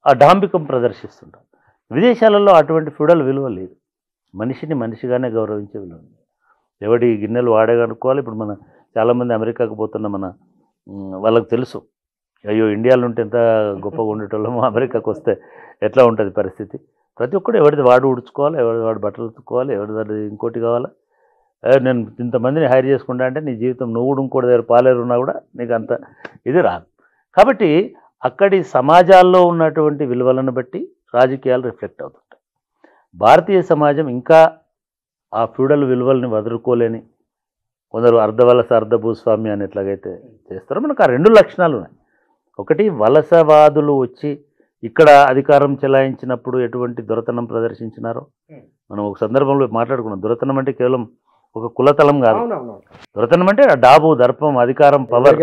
ఆ డాంబికం ప్రదర్శిస్తుంటారు. విదేశాలలో అటువంటి ఫ్యూడల్ విలువ లేదు. మనిషిని మనిషిగానే గౌరవించే విలువ ఉంది. ఎవడి గిన్నెలు వాడే కనుక్కోవాలి. ఇప్పుడు మన చాలామంది అమెరికాకు పోతున్న వాళ్ళకి తెలుసు, అయ్యో ఇండియాలో ఉంటే ఎంత గొప్పగా ఉండేటోళ్ళమో అమెరికాకు వస్తే ఎట్లా ఉంటుంది పరిస్థితి. ప్రతి ఒక్కడు ఎవరిది వాడు ఉడుచుకోవాలి, ఎవరిది వాడు బట్టలు ఉతుక్కోవాలి, ఎవరిది ఇంకోటి కావాలా. నేను ఇంతమందిని హైర్ చేసుకుంటా అంటే నీ జీవితం నువ్వు కూడా ఇంకోటి దగ్గర పాలేరు ఉన్నా కూడా నీకు అంత ఇది రాదు. కాబట్టి అక్కడి సమాజాల్లో ఉన్నటువంటి విలువలను బట్టి రాజకీయాలు రిఫ్లెక్ట్ అవుతుంటాయి. భారతీయ సమాజం ఇంకా ఆ ఫ్యూడల్ విలువల్ని వదులుకోలేని కొందరు అర్ధవలస అర్ధ భూస్వామి అని ఎట్లాగైతే చేస్తారో మనకు ఆ 2 లక్షణాలు ఉన్నాయి. ఒకటి, వలసవాదులు వచ్చి ఇక్కడ అధికారం చెలాయించినప్పుడు ఎటువంటి దొరతనం ప్రదర్శించినారో మనం ఒక సందర్భంలో మాట్లాడుకున్నాం. దొరతనం అంటే కేవలం ఒక కులతలం కాదు. దొరతనం అంటే డాబు, దర్పం, అధికారం, పవర్,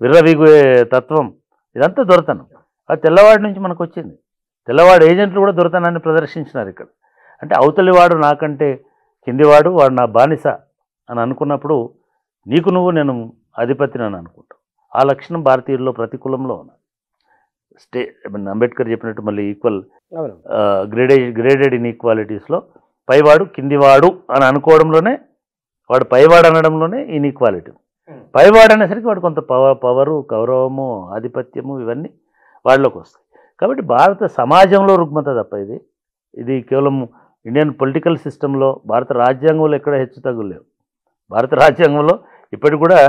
విర్రవీగే తత్వం, ఇదంతా దొరతనం. అది తెల్లవాడి నుంచి మనకు వచ్చింది. తెల్లవాడు ఏజెంట్లు కూడా దొరతనాన్ని ప్రదర్శించినారు ఇక్కడ. అంటే అవతలివాడు నాకంటే కిందివాడు, వాడు నా బానిస అని అనుకున్నప్పుడు నీకు నేను అధిపతిని అని అనుకుంటావు. ఆ లక్షణం భారతీయుల్లో ప్రతి కులంలో ఉన్నది. అంబేద్కర్ చెప్పినట్టు మళ్ళీ ఈక్వల్ గ్రేడెడ్ ఇన్ఈక్వాలిటీస్లో పైవాడు కిందివాడు అని అనుకోవడంలోనే, వాడు పైవాడు అనడంలోనే ఇన్ఈక్వాలిటీ. పైవాడు అనేసరికి వాడు కొంత పవరు, గౌరవము, ఆధిపత్యము ఇవన్నీ వాళ్ళలోకి వస్తాయి. కాబట్టి భారత సమాజంలో రుగ్మత తప్ప ఇది కేవలం ఇండియన్ పొలిటికల్ సిస్టంలో, భారత రాజ్యాంగంలో ఎక్కడ హెచ్చు తగ్గులు లేవు. భారత రాజ్యాంగంలో ఇప్పటికి కూడా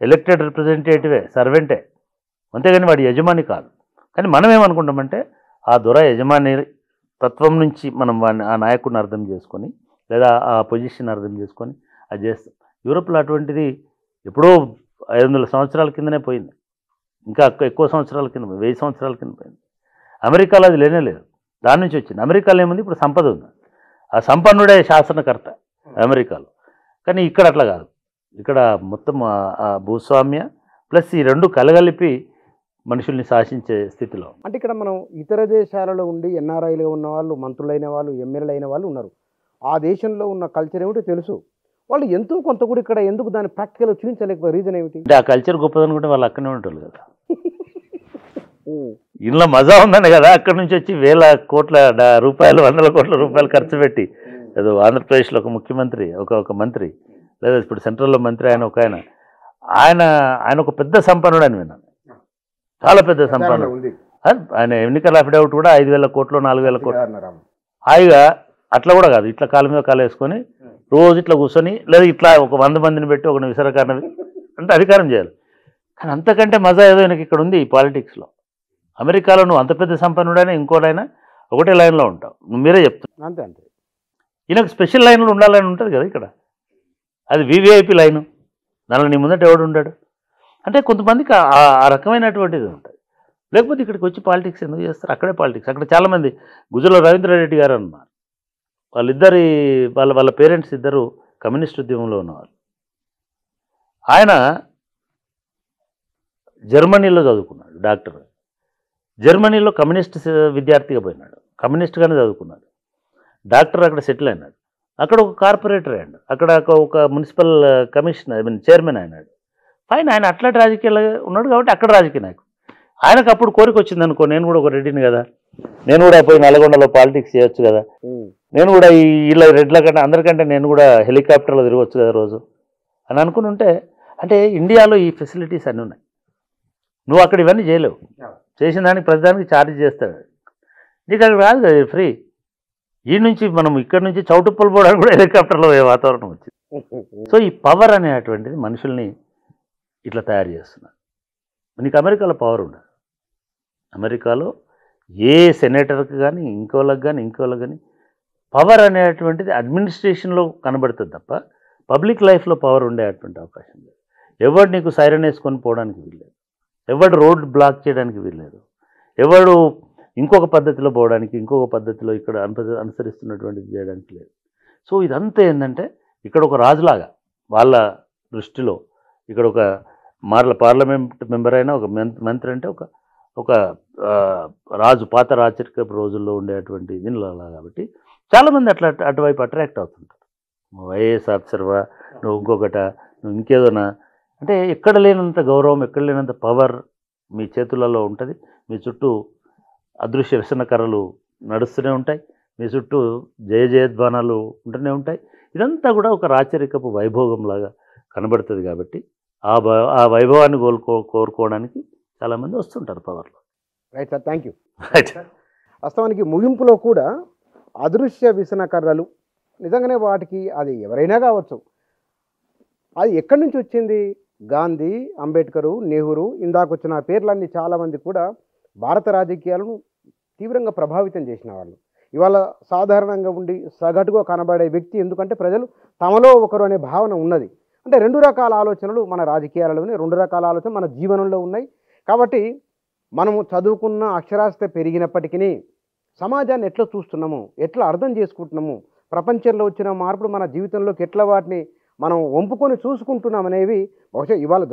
ఎలక్టెడ్ రిప్రజెంటేటివే, సర్వెంటే, అంతేగాని వాడి యజమాని కాదు. కానీ మనం ఏమనుకుంటామంటే ఆ దొర యజమాని తత్వం నుంచి మనం ఆ నాయకుడిని అర్థం చేసుకొని, లేదా ఆ పొజిషన్ అర్థం చేసుకొని అది చేస్తాం. యూరోప్లో అటువంటిది ఎప్పుడో 500 సంవత్సరాల కిందనే పోయింది. ఇంకా ఎక్కువ సంవత్సరాల కింద 1000 సంవత్సరాల కింద పోయింది. అమెరికాలో అది లేనే లేదు, దాని నుంచి వచ్చింది. అమెరికాలో ఏముంది, ఇప్పుడు సంపద ఉంది, ఆ సంపన్నుడే శాసనకర్త అమెరికాలో. కానీ ఇక్కడ అట్లా కాదు, ఇక్కడ మొత్తం ఆ భూస్వామ్య ప్లస్ ఈ రెండు కలగలిపి మనుషుల్ని శాసించే స్థితిలో. అంటే ఇక్కడ మనం ఇతర దేశాలలో ఉండి ఎన్ఆర్ఐలుగా ఉన్న వాళ్ళు, మంత్రులైన వాళ్ళు, ఎమ్మెల్యేలు అయిన వాళ్ళు ఉన్నారు. ఆ దేశంలో ఉన్న కల్చర్ ఏమిటో తెలుసు, వాళ్ళు ఎంతో కొంత కూడా ఇక్కడ ఎందుకు దాన్ని ప్రాక్టికల్గా చూపించలేకపోతే రీజన్ ఏమిటి? అంటే ఆ కల్చర్ గొప్పదనుకుంటే వాళ్ళు అక్కడనే ఉంటారు కదా, ఇంట్లో మజా ఉందని కదా అక్కడి నుంచి వచ్చి వేల కోట్ల రూపాయలు, 100 కోట్ల రూపాయలు ఖర్చు పెట్టి, ఏదో ఆంధ్రప్రదేశ్లో ఒక ముఖ్యమంత్రి, ఒక మంత్రి, లేదా ఇప్పుడు సెంట్రల్లో మంత్రి ఆయన ఒక పెద్ద సంపన్నుడు అని విన్నాను, చాలా పెద్ద సంపన్నుడు. ఆయన ఎన్నికల అఫిడవిట్ కూడా 5,000 కోట్లు 4,000 కోట్లు హాయిగా. అట్లా కూడా కాదు, ఇట్లా కాలు మీద కాలు వేసుకొని రోజు ఇట్లా కూర్చొని, లేదా ఇట్లా ఒక 100 మందిని పెట్టి ఒక విసరకారణ అంటే అధికారం చేయాలి. కానీ అంతకంటే మజా ఏదో ఆయనకి ఇక్కడ ఉంది ఈ పాలిటిక్స్లో. అమెరికాలో నువ్వు అంత పెద్ద సంపన్నుడైనా ఇంకోటైనా ఒకటే లైన్లో ఉంటావు, నువ్వు మీరే చెప్తున్నావు. అంతే అంతే. ఈయనకు స్పెషల్ లైన్లో ఉండాలని ఉంటుంది కదా ఇక్కడ, అది వివిఐపి లైను, దానిలో నీ ముందట ఎవడు ఉండాడు అంటే కొంతమందికి ఆ రకమైనటువంటిది ఉంటుంది. లేకపోతే ఇక్కడికి వచ్చి పాలిటిక్స్ ఎందుకు చేస్తారు? అక్కడే పాలిటిక్స్. అక్కడ చాలామంది గుజరాల రవీంద్రారెడ్డి గారు అన్నారు, వాళ్ళ పేరెంట్స్ ఇద్దరు కమ్యూనిస్ట్ ఉద్యమంలో ఉన్నవాళ్ళు. ఆయన జర్మనీలో చదువుకున్నాడు, డాక్టర్. జర్మనీలో కమ్యూనిస్ట్ విద్యార్థిగా పోయినాడు, కమ్యూనిస్ట్గానే చదువుకున్నాడు, డాక్టర్. అక్కడ సెటిల్ అయినాడు, అక్కడ ఒక కార్పొరేటర్ అయ్యాడు, అక్కడ ఒక మున్సిపల్ కమిషనర్ చైర్మన్ అయినాడు. ఫైన్, ఆయన అట్లాంటి రాజకీయాలు ఉన్నాడు కాబట్టి అక్కడ రాజకీయ నాయకుడు. ఆయనకు అప్పుడు కోరిక వచ్చింది అనుకో, నేను కూడా ఒక రెడ్డిని కదా, నేను కూడా పోయి నల్గొండలో పాలిటిక్స్ చేయొచ్చు కదా, నేను కూడా ఇలా రెడ్ల కంటే అందరికంటే నేను కూడా హెలికాప్టర్లో తిరగవచ్చు కదా రోజు అని అనుకుని ఉంటే, అంటే ఇండియాలో ఈ ఫెసిలిటీస్ అన్నీ ఉన్నాయి, నువ్వు అక్కడ ఇవన్నీ చేయలేవు. చేసిన దానికి ప్రతిదానికి ఛార్జ్ చేస్తాడు, నీకు అక్కడ రాదు కదా ఫ్రీ. ఈ నుంచి మనం ఇక్కడ నుంచి చౌటుప్పలు పోవడానికి కూడా హెలికాప్టర్లో వాతావరణం వచ్చింది. సో ఈ పవర్ అనేటువంటిది మనుషుల్ని ఇట్లా తయారు చేస్తున్నారు. నీకు అమెరికాలో పవర్ ఉండదు. అమెరికాలో ఏ సెనేటర్కి కానీ ఇంకోళ్ళకి కానీ పవర్ అనేటువంటిది అడ్మినిస్ట్రేషన్లో కనబడుతుంది తప్ప పబ్లిక్ లైఫ్లో పవర్ ఉండేటువంటి అవకాశం లేదు. ఎవడు నీకు సైరన్ వేసుకొని పోవడానికి వీల్లేదు, ఎవడు రోడ్ బ్లాక్ చేయడానికి వీల్లేదు, ఎవడు ఇంకొక పద్ధతిలో పోవడానికి ఇంకొక పద్ధతిలో ఇక్కడ అనుసరిస్తున్నటువంటిది చేయడానికి లేదు. సో ఇదంతా ఏంటంటే ఇక్కడ ఒక రాజులాగా వాళ్ళ దృష్టిలో, ఇక్కడ ఒక పార్లమెంట్ మెంబర్ అయినా ఒక మంత్రి అంటే ఒక రాజు, పాత రాచరికపు రోజుల్లో ఉండేటువంటి దీనిలో కాబట్టి చాలామంది అటువైపు అట్రాక్ట్ అవుతుంటారు. నువ్వు ఐఏఎస్ ఆఫీసర్వా, నువ్వు ఇంకొకట, నువ్వు ఇంకేదోనా, అంటే ఎక్కడ లేనంత గౌరవం, ఎక్కడ లేనంత పవర్ మీ చేతులలో ఉంటుంది. మీ చుట్టూ అదృశ్య వ్యసనకర్రలు నడుస్తూనే ఉంటాయి, మీ చుట్టూ జయధ్వానాలు ఉంటూనే ఉంటాయి. ఇదంతా కూడా ఒక రాచరికపు వైభోగంలాగా కనబడుతుంది కాబట్టి ఆ వైభవాన్ని కోరుకోవడానికి చాలామంది వస్తుంటారు పవర్లో. Right sir, thank you. Right. వాస్తవానికి ముగింపులో కూడా అదృశ్య వ్యసనకర్రలు నిజంగానే వాటికి అది ఎవరైనా కావచ్చు, అది ఎక్కడి నుంచి వచ్చింది? గాంధీ, అంబేద్కరు, నెహ్రూ, ఇందాక వచ్చిన పేర్లన్నీ చాలామంది కూడా భారత రాజకీయాలను తీవ్రంగా ప్రభావితం చేసిన వాళ్ళు. ఇవాళ సాధారణంగా ఉండి సగటుగా కనబడే వ్యక్తి, ఎందుకంటే ప్రజలు తమలో ఒకరు అనే భావన ఉన్నది. అంటే 2 రకాల ఆలోచనలు మన రాజకీయాలలోనే, 2 రకాల ఆలోచనలు మన జీవనంలో ఉన్నాయి. కాబట్టి మనము చదువుకున్న అక్షరాస్యత పెరిగినప్పటికీ సమాజాన్ని ఎట్లా చూస్తున్నాము, ఎట్లా అర్థం చేసుకుంటున్నాము, ప్రపంచంలో వచ్చిన మార్పులు మన జీవితంలోకి ఎట్లా వాటిని మనం వంపుకొని చూసుకుంటున్నాం అనేవి బహుశా ఇవాళ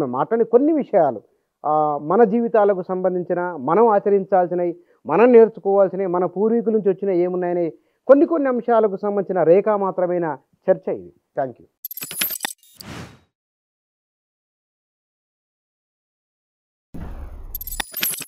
మేము మాట్లాడిన కొన్ని విషయాలు మన జీవితాలకు సంబంధించిన, మనం ఆచరించాల్సినవి, మనం నేర్చుకోవాల్సినవి, మన పూర్వీకుల నుంచి వచ్చిన ఏమున్నాయని కొన్ని అంశాలకు సంబంధించిన రేఖామాత్రమైన చర్చ ఇది. Thank you.